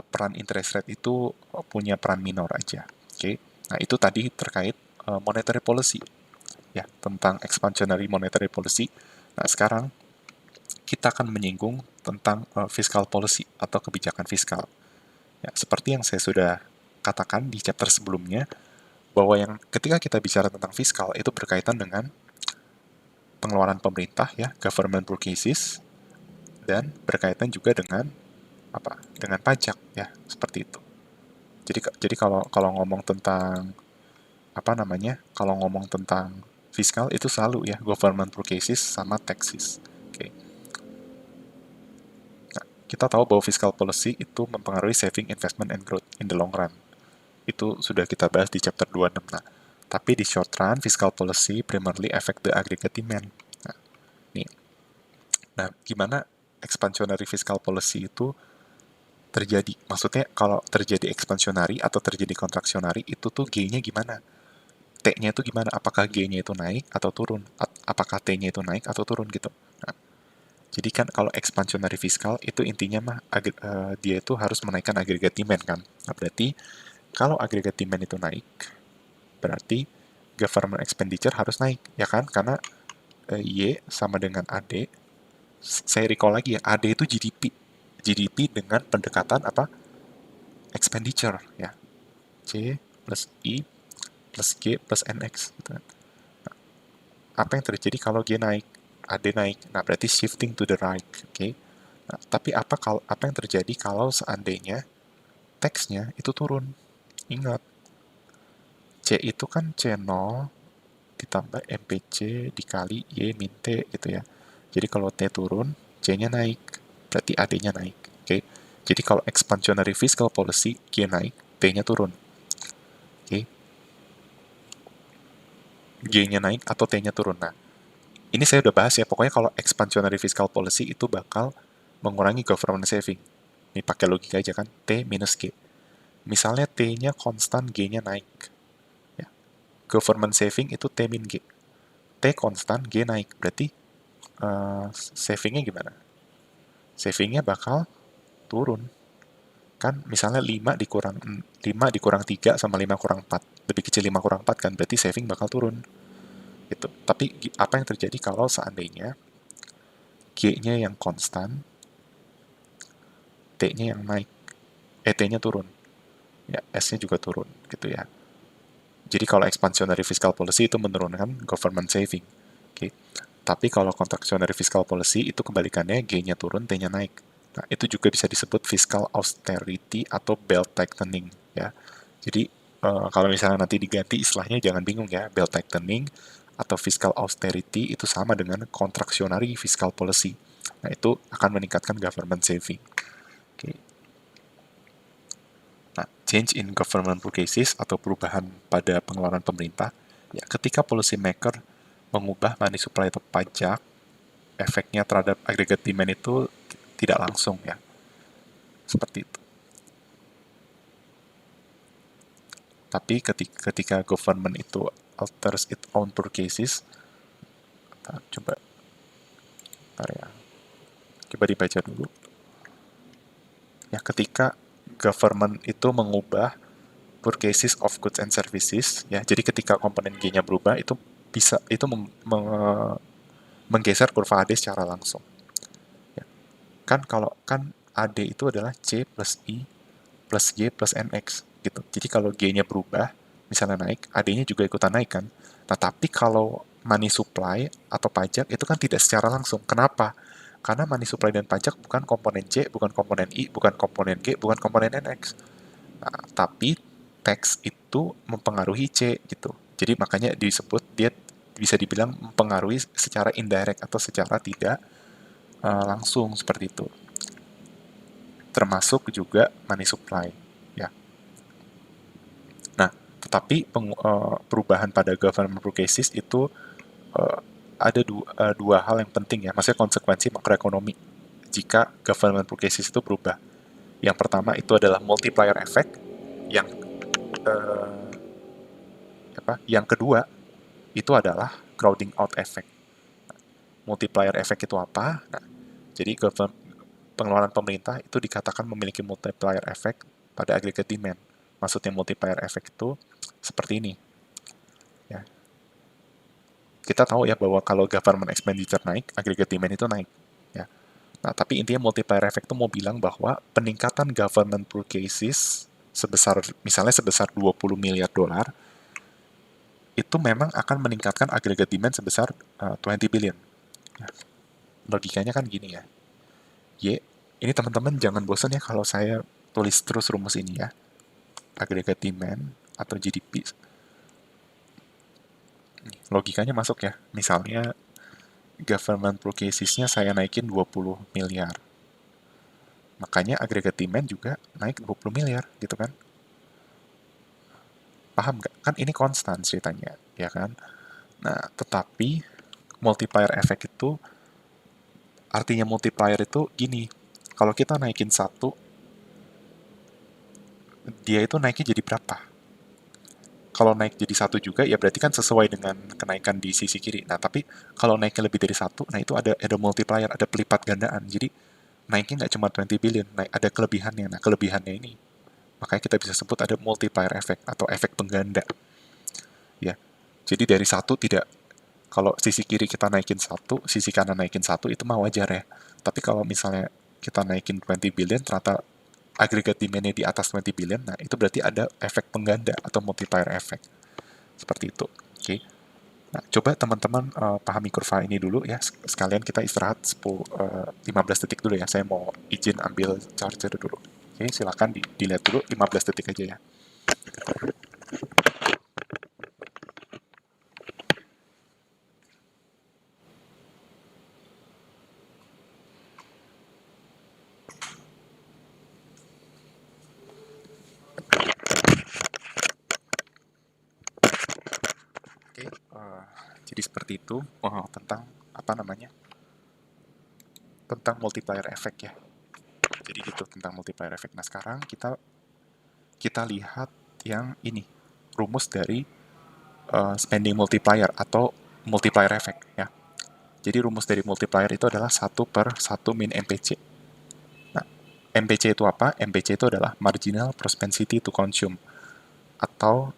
peran interest rate itu punya peran minor aja. Oke. Nah, itu tadi terkait monetary policy ya, tentang expansionary monetary policy. Nah, sekarang kita akan menyinggung tentang fiscal policy atau kebijakan fiskal. Ya, seperti yang saya sudah katakan di chapter sebelumnya, bahwa ketika kita bicara tentang fiskal itu berkaitan dengan pengeluaran pemerintah ya, government purchases, dan berkaitan juga dengan dengan pajak ya, seperti itu. Jadi kalau ngomong tentang kalau ngomong tentang fiskal itu selalu ya government purchases sama taxes. Oke. Nah, kita tahu bahwa fiscal policy itu mempengaruhi saving, investment, and growth in the long run. Itu sudah kita bahas di chapter 26. Nah, tapi di short run, fiscal policy primarily affect the aggregate demand. Nah, nih. Nah, gimana expansionary fiscal policy itu terjadi. Maksudnya kalau terjadi ekspansionari atau terjadi kontraksionari, itu tuh G-nya gimana? T-nya itu gimana? Apakah G-nya itu naik atau turun? Apakah T-nya itu naik atau turun gitu. Nah, jadi kan kalau expansionary fiskal itu intinya mah dia itu harus menaikkan agregat demand kan. Nah, berarti kalau agregat demand itu naik, berarti government expenditure harus naik, ya kan? Karena Y sama dengan AD. Saya recall lagi ya, AD itu GDP. GDP dengan pendekatan apa? Expenditure ya. C plus I plus G plus NX gitu kan. Apa yang terjadi kalau G naik? AD naik. Nah, berarti shifting to the right, oke? Okay? Nah, tapi apa yang terjadi kalau seandainya teksnya itu turun? Ingat, C itu kan C0 ditambah MPC dikali Y min T gitu ya. Jadi kalau T turun, C-nya naik, berarti AD-nya naik. Oke. Okay? Jadi kalau expansionary fiscal policy, G naik, T-nya turun. Oke. Okay? G-nya naik atau T-nya turun. Nah, ini saya udah bahas ya, pokoknya kalau expansionary fiscal policy itu bakal mengurangi government saving. Ini pakai logika aja kan, T minus G. Misalnya T-nya konstan, G-nya naik. Ya. Government saving itu T min G. T konstan, G naik. Berarti savingnya gimana? Savingnya bakal turun. Kan misalnya 5 dikurang 3 sama 5 kurang 4. Lebih kecil 5 kurang 4 kan, berarti saving bakal turun. Gitu. Tapi apa yang terjadi kalau seandainya G-nya yang konstan, T-nya yang naik, T-nya turun. Ya, S-nya juga turun gitu ya. Jadi kalau expansionary fiscal policy itu menurunkan government saving. Oke. Tapi kalau contractionary fiscal policy itu kebalikannya, G-nya turun, T-nya naik. Nah, itu juga bisa disebut fiscal austerity atau belt tightening ya. Jadi kalau misalnya nanti diganti istilahnya jangan bingung ya, belt tightening atau fiscal austerity itu sama dengan contractionary fiscal policy. Nah, itu akan meningkatkan government saving. Oke. Nah, change in government purchases atau perubahan pada pengeluaran pemerintah, ya ketika policy maker mengubah money supply atau pajak, efeknya terhadap agregat demand itu tidak langsung ya, seperti itu. Tapi ketika government itu alters its own purchases, coba, ya, coba dibaca dulu. Ya, ketika government itu mengubah purchases of goods and services, ya, jadi ketika komponen G-nya berubah, itu bisa itu menggeser kurva AD secara langsung. Ya. Kan kalau kan AD itu adalah C plus I plus G plus NX gitu. Jadi kalau G-nya berubah, misalnya naik, AD-nya juga ikutan naik kan. Nah, tapi kalau money supply atau pajak itu kan tidak secara langsung. Kenapa? Karena money supply dan pajak bukan komponen C, bukan komponen I, bukan komponen G, bukan komponen NX. Nah, tapi tax itu mempengaruhi C gitu. Jadi makanya disebut dia bisa dibilang mempengaruhi secara indirect atau secara tidak langsung seperti itu. Termasuk juga money supply. Ya. Nah, tetapi perubahan pada government purchases itu uh, ada dua hal yang penting ya, maksudnya konsekuensi makroekonomi jika government purchases itu berubah. Yang pertama itu adalah multiplier effect, yang uh, yang kedua itu adalah crowding out effect. Multiplier effect itu apa? Nah, jadi pengeluaran pemerintah itu dikatakan memiliki multiplier effect pada agregat demand. Maksudnya multiplier effect itu seperti ini. Ya. Kita tahu ya bahwa kalau government expenditure naik, agregat demand itu naik. Ya. Nah, tapi intinya multiplier effect itu mau bilang bahwa peningkatan government purchases misalnya sebesar 20 miliar dolar, itu memang akan meningkatkan agregat demand sebesar 20 billion. Ya. Logikanya kan gini ya. Y, ini teman-teman jangan bosan ya kalau saya tulis terus rumus ini ya. Agregat demand atau GDP. Logikanya masuk ya. Misalnya government purchases-nya saya naikin 20 miliar. Makanya agregat demand juga naik 20 miliar gitu kan. Paham nggak? Kan ini konstan ceritanya, ya kan? Nah, tetapi multiplier effect itu, artinya multiplier itu gini, kalau kita naikin satu, dia itu naiknya jadi berapa. Kalau naik jadi satu juga, ya berarti kan sesuai dengan kenaikan di sisi kiri. Nah, tapi kalau naiknya lebih dari satu, nah itu ada multiplier, ada pelipat gandaan. Jadi naiknya nggak cuma 20 billion, naik ada kelebihannya. Nah, kelebihannya ini, makanya kita bisa sebut ada multiplier effect atau efek pengganda. Ya, jadi dari satu tidak, kalau sisi kiri kita naikin satu, sisi kanan naikin satu, itu mah wajar ya. Tapi kalau misalnya kita naikin 20 billion, ternyata agregat demand-nya di atas 20 billion, nah itu berarti ada efek pengganda atau multiplier effect. Seperti itu. Oke. Nah, coba teman-teman pahami kurva ini dulu ya. Sekalian kita istirahat 15 detik dulu ya. Saya mau izin ambil charger dulu. Oke, silakan dilihat dulu 15 detik aja ya. Oke, jadi seperti itu tentang apa namanya? Tentang multiplier effect ya. Jadi gitu tentang multiplier effect. Nah, sekarang kita lihat yang ini, rumus dari spending multiplier atau multiplier effect ya. Jadi rumus dari multiplier itu adalah 1/1 min MPC. Nah, MPC itu apa? MPC itu adalah marginal propensity to consume atau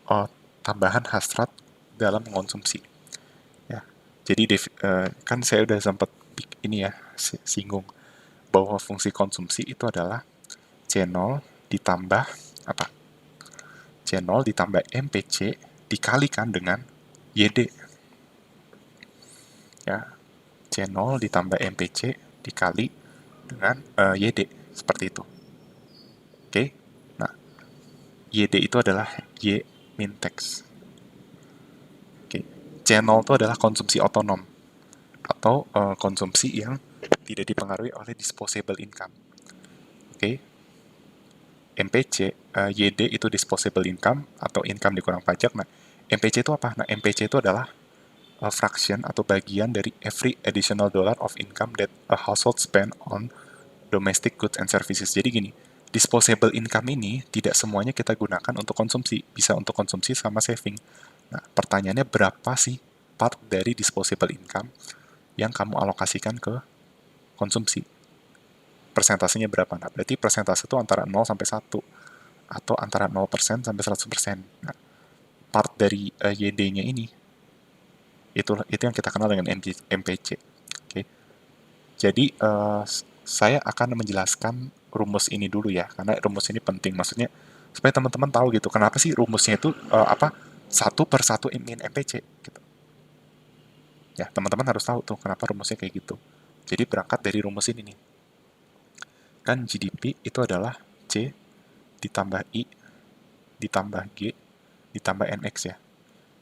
tambahan hasrat dalam mengonsumsi. Ya. Jadi kan saya udah sempat ini ya singgung bahwa fungsi konsumsi itu adalah C0 ditambah apa? C0 ditambah MPC dikalikan dengan YD. Ya, C0 ditambah MPC dikali dengan YD. Seperti itu. Oke? Nah, YD itu adalah Y min tax. Oke. C0 itu adalah konsumsi otonom atau konsumsi yang tidak dipengaruhi oleh disposable income. Oke? MPC, YD itu disposable income atau income dikurang pajak. Nah, MPC itu apa? Nah, MPC itu adalah fraction atau bagian dari every additional dollar of income that a household spend on domestic goods and services. Jadi gini, disposable income ini tidak semuanya kita gunakan untuk konsumsi, bisa untuk konsumsi sama saving. Nah, pertanyaannya berapa sih part dari disposable income yang kamu alokasikan ke konsumsi? Persentasenya berapa? Nah, berarti persentase itu antara 0 sampai 1 atau antara 0% sampai 100%. Nah, part dari YD-nya ini itu yang kita kenal dengan MPC. Oke. Jadi saya akan menjelaskan rumus ini dulu ya, karena rumus ini penting. Maksudnya supaya teman-teman tahu gitu, kenapa sih rumusnya itu apa 1/1 min MPC gitu. Ya, teman-teman harus tahu tuh kenapa rumusnya kayak gitu. Jadi berangkat dari rumus ini nih. Kan GDP itu adalah C ditambah I ditambah G ditambah NX ya.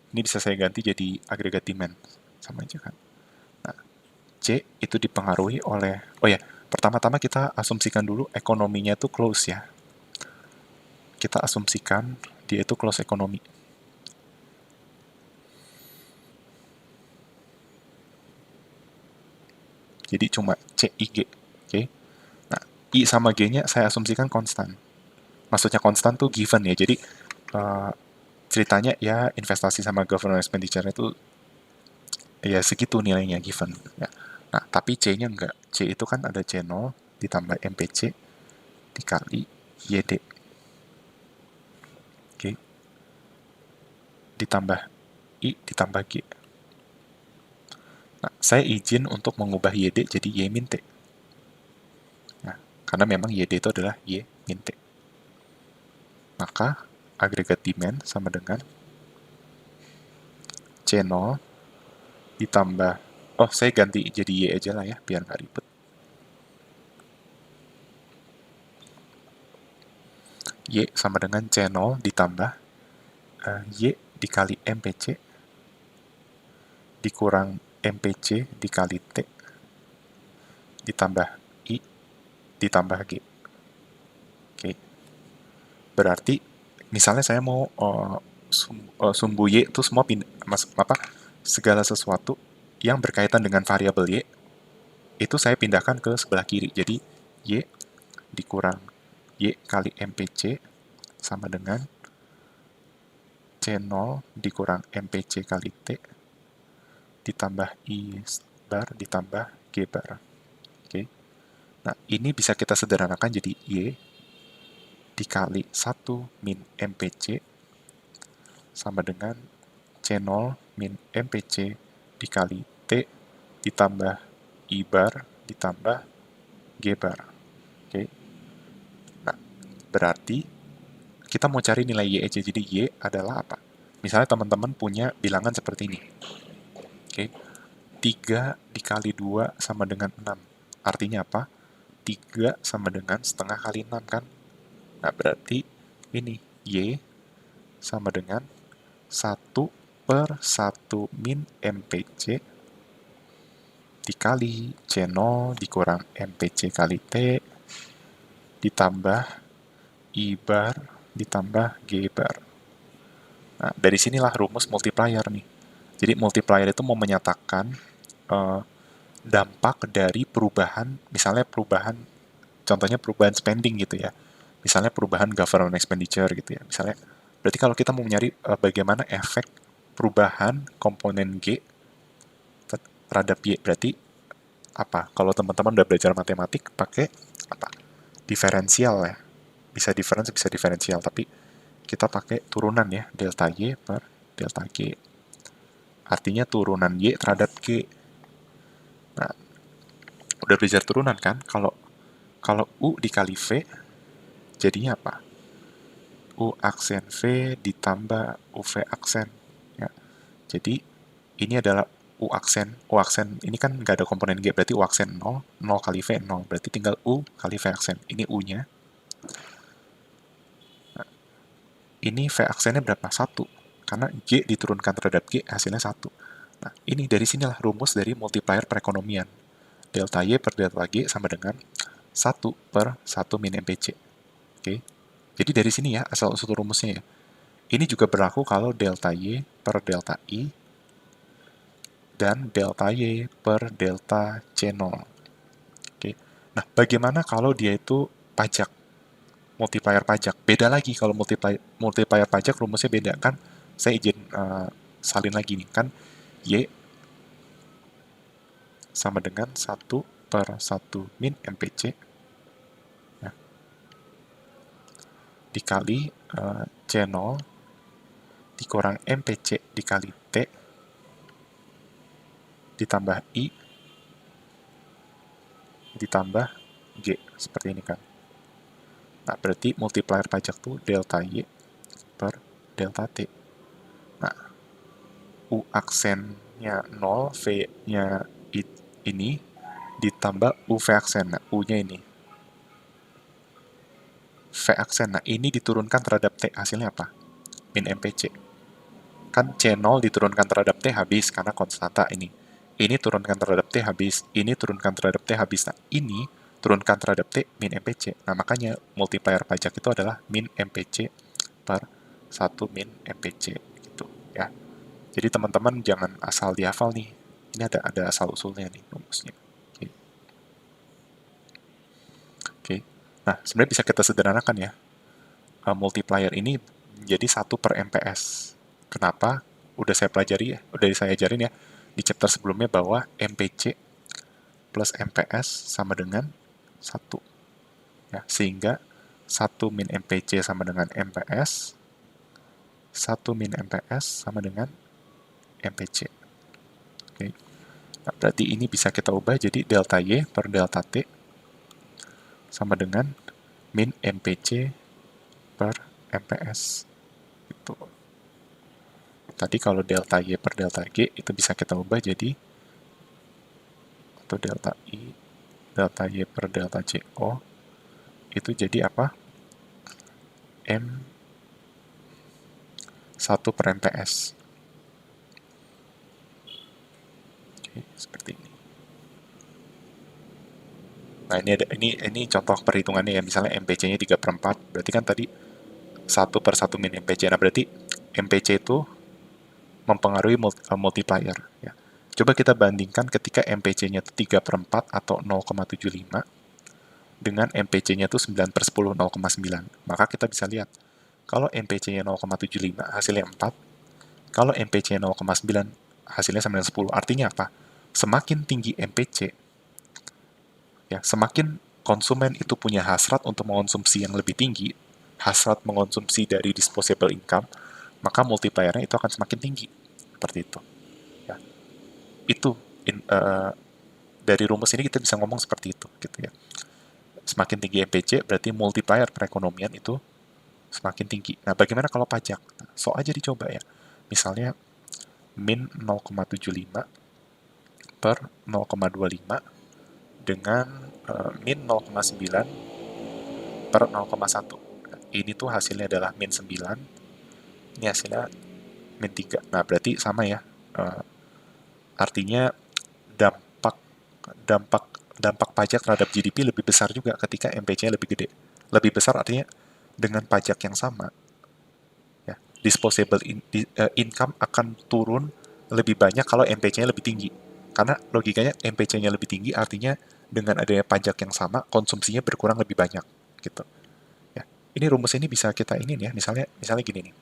Ini bisa saya ganti jadi agregat demand. Sama aja kan. Nah, C itu dipengaruhi oleh, oh ya, pertama-tama kita asumsikan dulu ekonominya itu close ya. Kita asumsikan dia itu close ekonomi. Jadi cuma C, I, G. Oke. Nah, I sama G-nya saya asumsikan konstan. Maksudnya konstan tuh given ya. Jadi ceritanya ya investasi sama government expenditure itu ya segitu nilainya given. Ya. Nah, tapi C-nya enggak. C itu kan ada C0 ditambah MPC dikali YD. Oke. Ditambah I ditambah G. Nah, saya izin untuk mengubah YD jadi Y min T. Nah, karena memang YD itu adalah Y min T. Maka agregat demand sama dengan C0 ditambah, oh saya ganti jadi Y aja lah ya, biar nggak ribet. Y sama dengan C0 ditambah Y dikali MPC dikurang MPC dikali T ditambah I ditambah G. Oke. Berarti misalnya saya mau sumbu Y itu semua segala sesuatu yang berkaitan dengan variabel Y itu saya pindahkan ke sebelah kiri. Jadi Y dikurang Y kali MPC sama dengan C0 dikurang MPC kali T ditambah I bar ditambah G bar. Oke. Nah, ini bisa kita sederhanakan jadi Y dikali 1 min MPC sama dengan C0 min MPC dikali T ditambah I bar ditambah G bar. Oke. Nah, berarti kita mau cari nilai Y aja. Jadi Y adalah apa? Misalnya teman-teman punya bilangan seperti ini. Oke. 3 dikali 2 sama dengan 6. Artinya apa? 3 sama dengan setengah kali 6 kan? Nah, berarti ini Y sama dengan 1 per 1 min MPC dikali C0 dikurang MPC kali T ditambah I bar ditambah G bar. Nah, dari sinilah rumus multiplier nih. Jadi multiplier itu mau menyatakan dampak dari perubahan, misalnya perubahan, contohnya perubahan spending gitu ya. Misalnya perubahan government expenditure gitu ya. Misalnya, berarti kalau kita mau nyari bagaimana efek perubahan komponen G terhadap Y, berarti apa? Kalau teman-teman udah belajar matematik, pakai apa? Diferensial ya. Bisa difference, bisa diferensial, tapi kita pakai turunan ya, delta Y per delta G. Artinya turunan Y terhadap G. Nah, udah belajar turunan kan? Kalau U dikali V, jadinya apa? U aksen V ditambah UV aksen. Ya. Jadi, ini adalah U aksen. U aksen ini kan nggak ada komponen G, berarti U aksen 0, 0 kali V 0. Berarti tinggal U kali V aksen. Ini U-nya. Nah, ini V aksennya berapa? 1. Karena G diturunkan terhadap G, hasilnya 1. Nah, ini dari sinilah rumus dari multiplier perekonomian. Delta Y per delta G sama dengan 1 per 1 min MPC. Oke. Jadi dari sini ya, asal-usul rumusnya ya. Ini juga berlaku kalau delta Y per delta I dan delta Y per delta C0. Oke. Nah, bagaimana kalau dia itu pajak? Multiplier pajak. Beda lagi kalau multiplier pajak rumusnya beda kan. Saya izin salin lagi nih. Kan Y sama dengan 1 per 1 min MPC ya, dikali C0 dikurang MPC dikali T ditambah I ditambah G. Seperti ini kan. Nah, berarti multiplier pajak tuh delta Y per delta T. Nah, U aksennya 0, V-nya ini ditambah UV aksen. Nah, U-nya ini. V aksen. Nah, ini diturunkan terhadap T. Hasilnya apa? Min MPC. Kan C0 diturunkan terhadap T habis karena konstanta ini. Ini turunkan terhadap T habis. Ini turunkan terhadap T habis. Nah, ini turunkan terhadap T min MPC. Nah, makanya multiplier pajak itu adalah min MPC per 1 min MPC. Gitu ya. Jadi teman-teman jangan asal dihafal nih. Ini ada asal usulnya nih rumusnya. Oke. Nah, sebenarnya bisa kita sederhanakan ya. Multiplier ini menjadi 1 per MPS. Kenapa? Udah saya pelajari ya, udah saya ajarin ya di chapter sebelumnya bahwa MPC plus MPS sama dengan 1. Ya, sehingga 1 min MPC sama dengan MPS, 1 min MPS sama dengan MPC. Oke. Nah, berarti ini bisa kita ubah jadi delta Y per delta T sama dengan min MPC per MPS. Itu. Tadi kalau delta Y per delta G itu bisa kita ubah jadi atau delta I, delta Y per delta CO itu jadi apa? M 1 per MPS. Oke, seperti ini. Nah, ini contoh perhitungannya ya. Misalnya MPC-nya 3 per 4, berarti kan tadi 1 per 1 min MPC. Nah, berarti MPC itu mempengaruhi multiplier. Ya. Coba kita bandingkan ketika MPC-nya itu 3 per 4 atau 0,75 dengan MPC-nya itu 9 per 10, 0,9. Maka kita bisa lihat Kalau MPC-nya 0,75 hasilnya 4, kalau MPC-nya 0,9 hasilnya sama dengan 10. Artinya apa? Semakin tinggi MPC, ya, semakin konsumen itu punya hasrat untuk mengonsumsi yang lebih tinggi, hasrat mengonsumsi dari disposable income, maka multiplier-nya itu akan semakin tinggi. Seperti itu. Ya. Itu dari rumus ini kita bisa ngomong seperti itu, gitu ya. Semakin tinggi MPC berarti multiplier perekonomian itu semakin tinggi. Nah, bagaimana kalau pajak? Nah, so aja dicoba ya. Misalnya min 0,75 per 0,25 dengan min 0,9 per 0,1. Ini tuh hasilnya adalah min 9, ini hasilnya min 3. Nah, berarti sama ya. Artinya dampak dampak dampak pajak terhadap GDP lebih besar juga ketika MPC-nya lebih gede. Lebih besar artinya dengan pajak yang sama, ya, disposable income akan turun lebih banyak kalau MPC-nya lebih tinggi. Karena logikanya MPC-nya lebih tinggi artinya dengan adanya pajak yang sama, konsumsinya berkurang lebih banyak, gitu. Ya. Ini rumus ini bisa kita ingin ya, misalnya gini nih.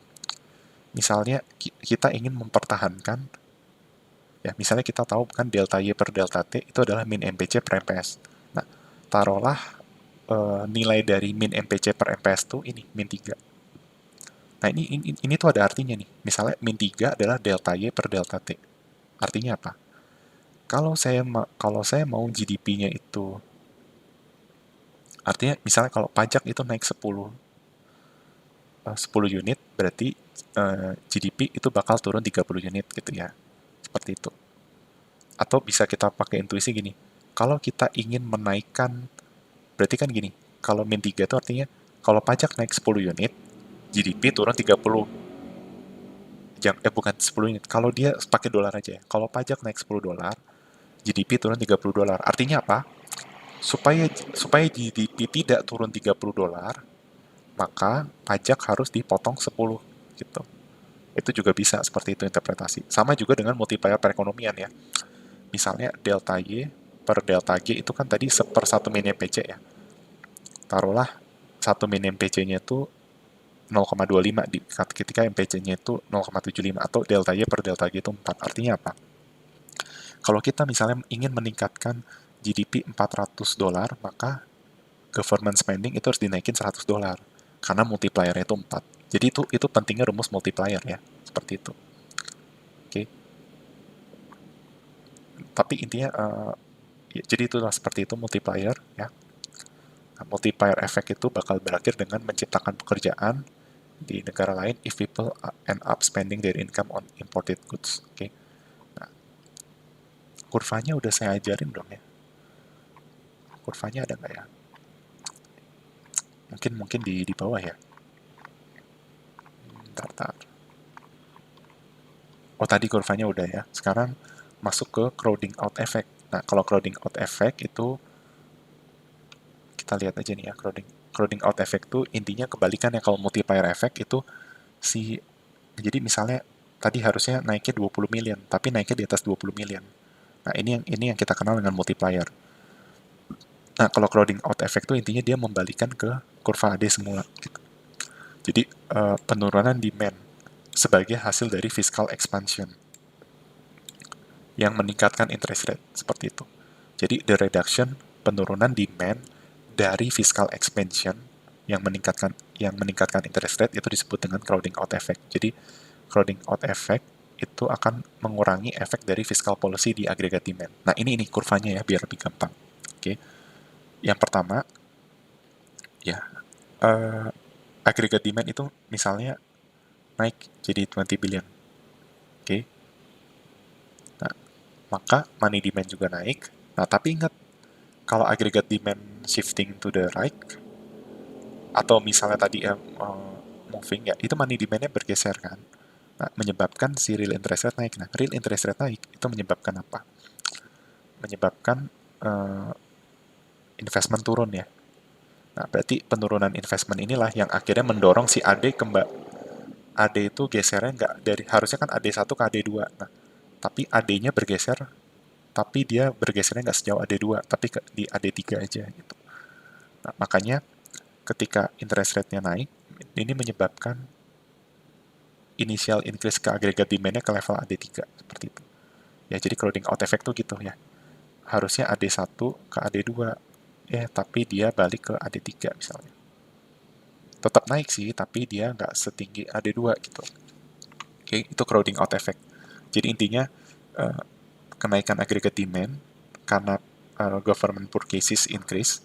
Misalnya kita ingin mempertahankan, ya, misalnya kita tahu kan delta Y per delta T itu adalah min MPC per MPS. Nah, taruhlah nilai dari min MPC per MPS itu ini, min 3. Nah, ini tuh ada artinya nih. Misalnya min 3 adalah delta Y per delta T. Artinya apa? Kalau saya mau GDP-nya itu, artinya misalnya kalau pajak itu naik 10 unit, berarti GDP itu bakal turun 30 unit gitu ya. Seperti itu. Atau bisa kita pakai intuisi gini, kalau kita ingin menaikkan, berarti kan gini, kalau min 3 itu artinya kalau pajak naik 10 unit, GDP turun 30. Bukan 10 unit, kalau dia pakai dolar aja ya. Kalau pajak naik 10 dolar, GDP turun 30 dolar. Artinya apa? Supaya GDP tidak turun 30 dolar, maka pajak harus dipotong 10 gitu. Itu juga bisa seperti itu interpretasi. Sama juga dengan multiplier perekonomian ya. Misalnya delta Y per delta G itu kan tadi per 1 min MPC ya. Taruhlah 1 min MPC-nya itu 0,25 ketika MPC-nya itu 0,75 atau delta Y per delta G itu 4. Artinya apa? Kalau kita misalnya ingin meningkatkan GDP 400 dolar, maka government spending itu harus dinaikin 100 dolar karena multiplier itu 4. Jadi itu pentingnya rumus multiplier ya, seperti itu. Oke. Tapi intinya ya, jadi itulah seperti itu multiplier ya. Nah, multiplier effect itu bakal berakhir dengan menciptakan pekerjaan di negara lain if people end up spending their income on imported goods. Oke. Nah, kurvanya udah saya ajarin dong ya. Kurvanya ada nggak ya? Mungkin di bawah ya. Bentar. Oh, tadi kurvanya udah ya. Sekarang masuk ke crowding out effect. Nah, kalau crowding out effect itu kita lihat aja nih ya, crowding out effect itu intinya kebalikan ya. Kalau multiplier effect itu si jadi misalnya tadi harusnya naiknya 20 million, tapi naiknya di atas 20 million. Nah, ini yang kita kenal dengan multiplier. Nah, kalau crowding out effect itu intinya dia membalikan ke kurva AD semula gitu. Jadi penurunan demand sebagai hasil dari fiscal expansion yang meningkatkan interest rate seperti itu. Jadi the reduction, penurunan demand dari fiscal expansion yang meningkatkan interest rate itu disebut dengan crowding out effect. Jadi crowding out effect itu akan mengurangi efek dari fiscal policy di aggregate demand. Nah, ini kurvanya ya biar lebih gampang. Oke. Yang pertama ya aggregate demand itu misalnya naik jadi 20 billion. Oke. Nah, maka money demand juga naik. Nah, tapi ingat kalau aggregate demand shifting to the right atau misalnya tadi moving ya, itu money demand-nya bergeser kan. Nah, menyebabkan si real interest rate naik. Nah, real interest rate naik itu menyebabkan apa? Menyebabkan investment turun ya. Nah, berarti penurunan investment inilah yang akhirnya mendorong si AD itu gesernya nggak dari, harusnya kan AD1 ke AD2. Nah, tapi AD-nya bergeser, tapi dia bergesernya nggak sejauh AD2, tapi di AD3 aja gitu. Nah, makanya ketika interest rate-nya naik, ini menyebabkan initial increase ke agregat demand-nya ke level AD3 seperti itu. Ya, jadi crowding out effect tuh gitu ya. Harusnya AD1 ke AD2, tapi dia balik ke AD3 misalnya. Tetap naik sih, tapi dia nggak setinggi AD2 gitu. Oke, itu crowding out effect. Jadi intinya eh, kenaikan agregat demand karena government purchases increase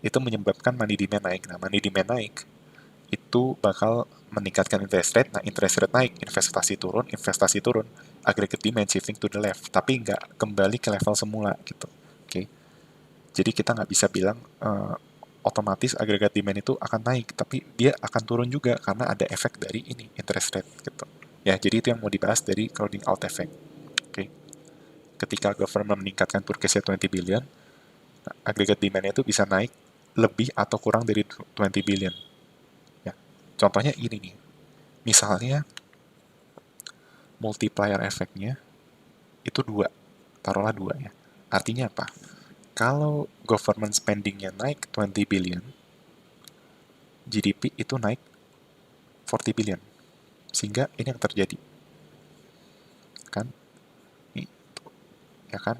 itu menyebabkan money demand naik. Nah, money demand naik itu bakal meningkatkan interest rate. Nah, interest rate naik, investasi turun, aggregate demand shifting to the left, tapi nggak kembali ke level semula gitu. Oke, jadi kita nggak bisa bilang otomatis agregat demand itu akan naik, tapi dia akan turun juga karena ada efek dari ini interest rate gitu. Ya, jadi itu yang mau dibahas dari crowding out effect. Oke, ketika government meningkatkan purchase-nya 20 billion, agregat demand itu bisa naik lebih atau kurang dari 20 billion. Ya, contohnya ini nih, misalnya multiplier efeknya itu 2, taruhlah 2 ya. Artinya apa? Kalau government spendingnya naik 20 billion, GDP itu naik 40 billion. Sehingga ini yang terjadi. Kan? Itu, ya kan?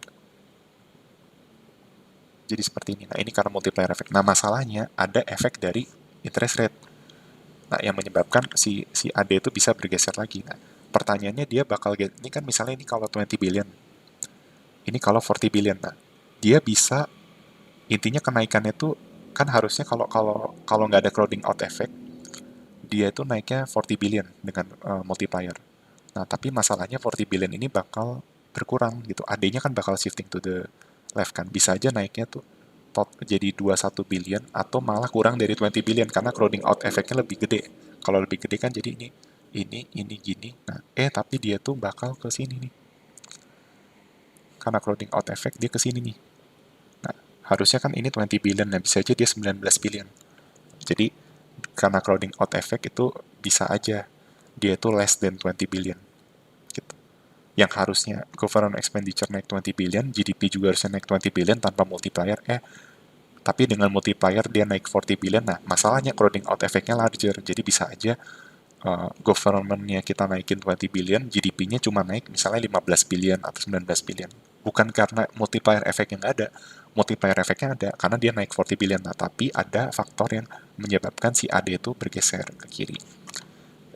Jadi seperti ini. Nah, ini karena multiplier effect. Nah, masalahnya ada efek dari interest rate. Nah, yang menyebabkan si AD itu bisa bergeser lagi. Nah, pertanyaannya dia bakal ini kan misalnya ini kalau 20 billion, ini kalau 40 billion. Nah, dia bisa intinya kenaikannya tuh kan harusnya kalau kalau kalau nggak ada crowding out effect, dia itu naiknya 40 billion dengan multiplier. Nah, tapi masalahnya 40 billion ini bakal berkurang gitu. AD-nya kan bakal shifting to the left kan. Bisa aja naiknya tuh jadi 21 billion atau malah kurang dari 20 billion karena crowding out efeknya lebih gede. Kalau lebih gede kan jadi ini gini. Nah, tapi dia tuh bakal ke sini nih. Karena crowding out effect dia ke sini nih. Nah, harusnya kan ini 20 billion, nah bisa aja dia 19 billion. Jadi karena crowding out effect itu bisa aja dia itu less than 20 billion gitu. Yang harusnya government expenditure naik 20 billion, GDP juga harusnya naik 20 billion tanpa multiplier, tapi dengan multiplier dia naik 40 billion. Nah, masalahnya crowding out efeknya larger, jadi bisa aja government-nya kita naikin 20 billion, GDP-nya cuma naik misalnya 15 billion atau 19 billion. Bukan karena multiplier efek yang ada, multiplier efeknya ada karena dia naik 40 billion. Nah, tapi ada faktor yang menyebabkan si AD itu bergeser ke kiri.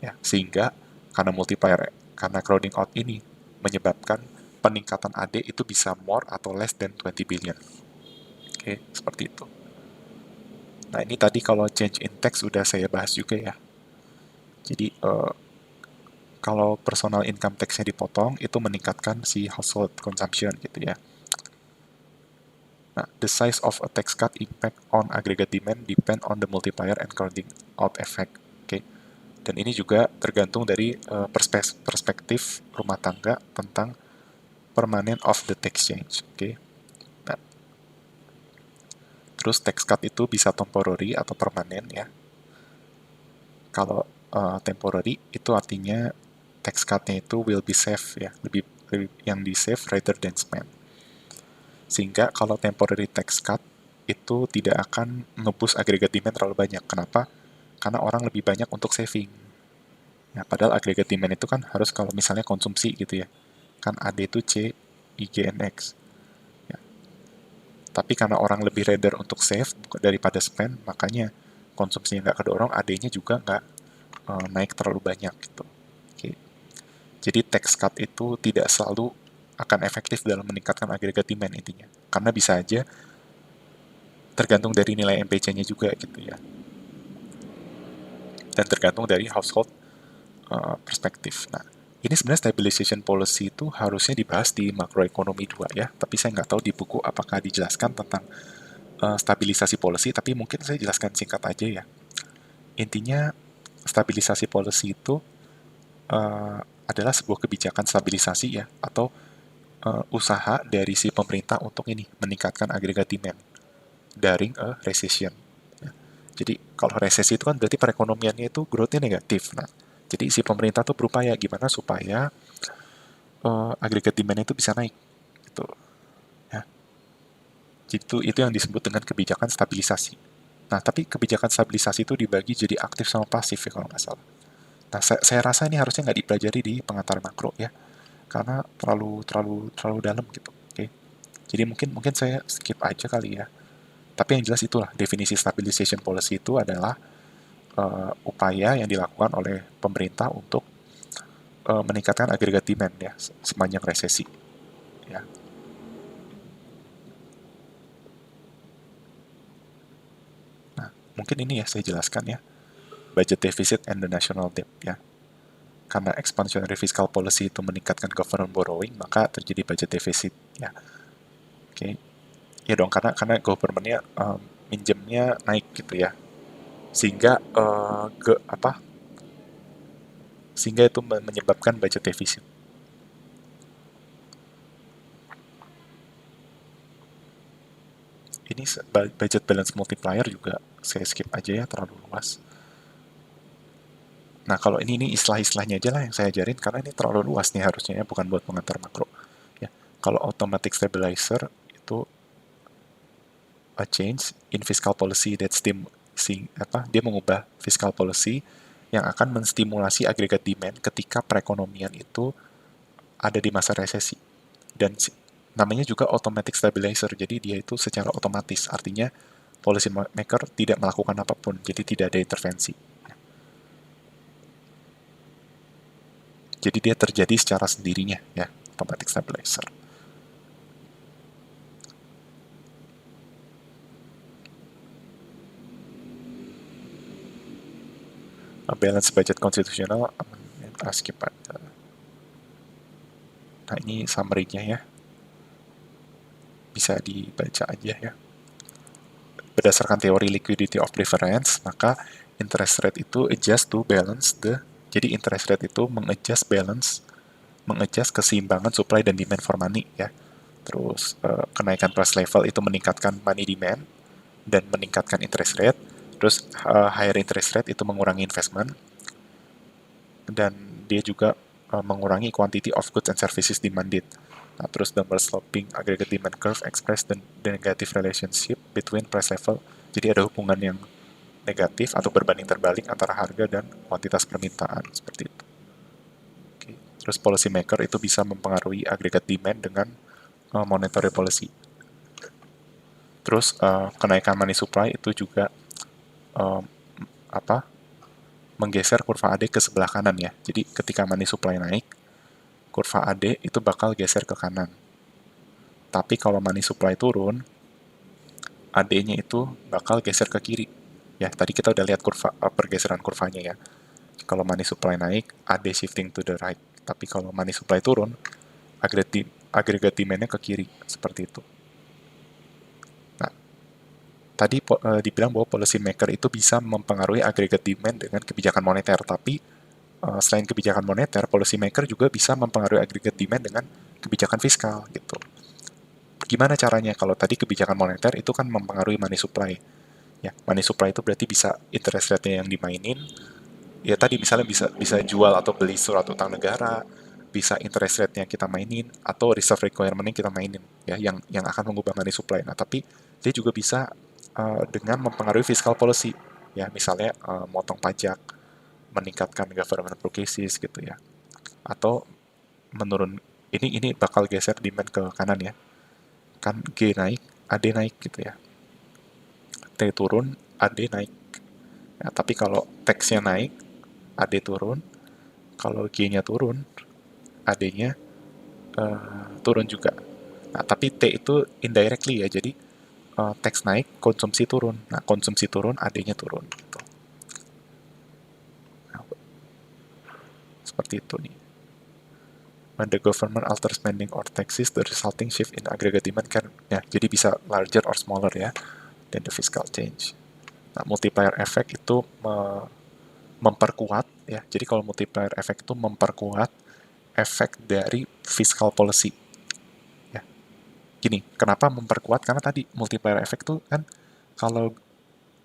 Ya, sehingga karena crowding out ini menyebabkan peningkatan AD itu bisa more atau less than 20 billion. Oke, seperti itu. Nah, ini tadi kalau change in tax sudah saya bahas juga ya. Jadi, kalau personal income tax-nya dipotong, itu meningkatkan si household consumption gitu ya. Nah, the size of a tax cut impact on aggregate demand depend on the multiplier and crowding out effect. Oke. Dan ini juga tergantung dari perspektif rumah tangga tentang permanent of the tax change. Oke. Nah, terus tax cut itu bisa temporary atau permanen ya. Kalau temporary itu artinya tax cut-nya itu will be saved ya, lebih yang di save rather than spend. Sehingga kalau temporary tax cut itu tidak akan ngeboost agregat demand terlalu banyak. Kenapa? Karena orang lebih banyak untuk saving. Ya, padahal agregat demand itu kan harus kalau misalnya konsumsi gitu ya. Kan AD itu C, I, G, N, X. Ya. Tapi karena orang lebih rather untuk save daripada spend, makanya konsumsinya nggak kedorong, AD-nya juga nggak naik terlalu banyak gitu. Oke. Jadi tax cut itu tidak selalu akan efektif dalam meningkatkan agregat demand intinya. Karena bisa aja tergantung dari nilai MPC-nya juga gitu ya. Dan tergantung dari household perspektif. Nah, ini sebenarnya stabilization policy itu harusnya dibahas di makroekonomi 2 ya, tapi saya nggak tahu di buku apakah dijelaskan tentang stabilisasi policy, tapi mungkin saya jelaskan singkat aja ya. Intinya, stabilisasi policy itu adalah sebuah kebijakan stabilisasi ya, atau usaha dari si pemerintah untuk ini meningkatkan agregat demand during a recession. Ya. Jadi kalau resesi itu kan berarti perekonomiannya itu growth-nya negatif. Nah, jadi si pemerintah tuh berupaya gimana supaya agregat demand itu bisa naik. Gitu. Ya. Jadi itu yang disebut dengan kebijakan stabilisasi. Nah, tapi kebijakan stabilisasi itu dibagi jadi aktif sama pasif ya kalau nggak salah. Nah, saya rasa ini harusnya nggak dipelajari di pengantar makro ya, karena terlalu dalam gitu. Oke, jadi mungkin mungkin saya skip aja kali ya. Tapi yang jelas itulah definisi stabilization policy itu adalah upaya yang dilakukan oleh pemerintah untuk meningkatkan agregat demand ya sepanjang resesi ya. Nah, mungkin ini ya saya jelaskan ya. Budget deficit and the national debt ya. Karena expansionary fiscal policy itu meningkatkan government borrowing, maka terjadi budget deficit ya. Oke. Ya dong, karena governmentnya minjemnya naik gitu ya. Sehingga sehingga itu menyebabkan budget deficit. Ini budget balance multiplier juga saya skip aja ya, terlalu luas. Nah, kalau ini istilah-istilahnya aja lah yang saya ajarin, karena ini terlalu luas nih harusnya ya, bukan buat pengantar makro. Ya, kalau automatic stabilizer itu a change in fiscal policy that dia mengubah fiscal policy yang akan menstimulasi agregat demand ketika perekonomian itu ada di masa resesi. Dan namanya juga automatic stabilizer, jadi dia itu secara otomatis, artinya policy maker tidak melakukan apapun, jadi tidak ada intervensi. Jadi dia terjadi secara sendirinya ya, automatic stabilizer. A balance budget konstitusional, skip aja. Nah, ini summary-nya ya, bisa dibaca aja ya. Berdasarkan teori liquidity of preference, maka interest rate itu adjust to balance jadi interest rate itu mengadjust keseimbangan supply dan demand for money ya. Terus kenaikan price level itu meningkatkan money demand dan meningkatkan interest rate. Terus higher interest rate itu mengurangi investment dan dia juga mengurangi quantity of goods and services demanded. Nah, terus downward sloping aggregate demand curve express the negative relationship between price level. Jadi ada hubungan yang negatif atau berbanding terbalik antara harga dan kuantitas permintaan seperti itu. Okay. Terus policy maker itu bisa mempengaruhi aggregate demand dengan monetary policy. Terus kenaikan money supply itu juga um, apa menggeser kurva AD ke sebelah kanan ya. Jadi ketika money supply naik, kurva AD itu bakal geser ke kanan. Tapi kalau money supply turun, AD-nya itu bakal geser ke kiri. Ya, tadi kita udah lihat pergeseran kurvanya ya. Kalau money supply naik, AD shifting to the right. Tapi kalau money supply turun, agregat demand-nya ke kiri. Seperti itu. Nah, tadi dibilang bahwa policy maker itu bisa mempengaruhi agregat demand dengan kebijakan moneter. Tapi selain kebijakan moneter, policy maker juga bisa mempengaruhi agregat demand dengan kebijakan fiskal gitu. Gimana caranya? Kalau tadi kebijakan moneter itu kan mempengaruhi money supply. Ya, money supply itu berarti bisa interest rate-nya yang dimainin. Ya tadi misalnya bisa jual atau beli surat utang negara, bisa interest rate-nya kita mainin atau reserve requirement-nya kita mainin ya yang akan mengubah money supply. Nah, tapi dia juga bisa dengan mempengaruhi fiscal policy. Ya, misalnya motong pajak, meningkatkan government purchases gitu ya. Atau menurun ini bakal geser demand ke kanan ya. Kan G naik, AD naik gitu ya. T turun, AD naik. Ya, tapi kalau teksnya naik, AD turun. Kalau G-nya turun, AD-nya turun juga. Nah, tapi T itu indirectly ya, jadi teks naik, konsumsi turun. Nah, konsumsi turun, AD-nya turun. Gitu. Nah, seperti itu nih. When the government alters spending or taxes, the resulting shift in aggregate demand can, ya, jadi bisa larger or smaller ya, than the fiscal change. Nah, multiplier effect itu memperkuat ya. Jadi kalau multiplier effect itu memperkuat efek dari fiscal policy. Ya. Gini, kenapa memperkuat? Karena tadi multiplier effect tuh kan kalau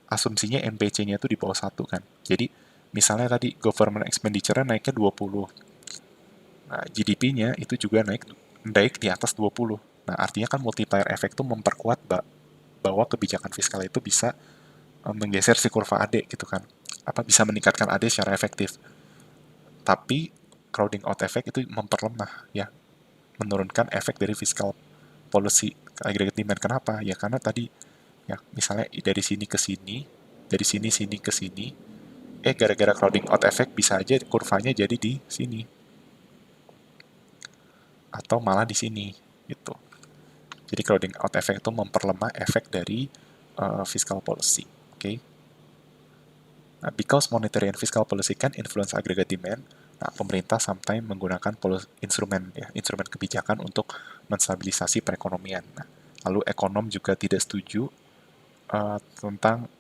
asumsinya MPC-nya itu di bawah 1 kan. Jadi misalnya tadi government expenditure naiknya 20. Nah, GDP-nya itu juga naik di atas 20. Nah, artinya kan multiplier effect itu memperkuat bahwa kebijakan fiskal itu bisa menggeser si kurva AD gitu kan. Bisa meningkatkan AD secara efektif. Tapi crowding out effect itu memperlemah ya, menurunkan efek dari fiscal policy aggregate demand. Kenapa? Ya karena tadi ya misalnya dari sini ke sini, dari sini ke sini, gara-gara crowding out effect bisa aja kurvanya jadi di sini atau malah di sini gitu. Jadi crowding out effect itu memperlemah efek dari fiscal policy. Oke. Okay? Nah, because monetary and fiscal policy can influence aggregate demand, nah, pemerintah sometimes menggunakan instrumen kebijakan untuk menstabilisasi perekonomian. Nah, lalu ekonom juga tidak setuju tentang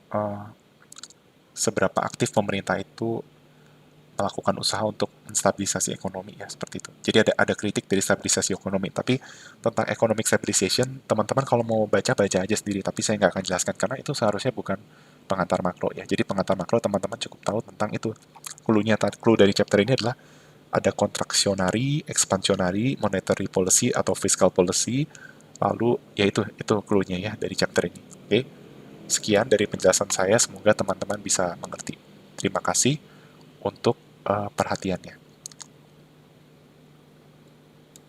seberapa aktif pemerintah itu melakukan usaha untuk menstabilisasi ekonomi ya seperti itu. Jadi ada kritik dari stabilisasi ekonomi, tapi tentang economic stabilization teman-teman kalau mau baca aja sendiri, tapi saya nggak akan jelaskan karena itu seharusnya bukan pengantar makro ya. Jadi pengantar makro teman-teman cukup tahu tentang itu. Clue dari chapter ini adalah ada kontraksionari, ekspansionari, monetary policy atau fiscal policy. Lalu ya itu clue-nya ya dari chapter ini. Oke. Sekian dari penjelasan saya, semoga teman-teman bisa mengerti. Terima kasih untuk perhatiannya.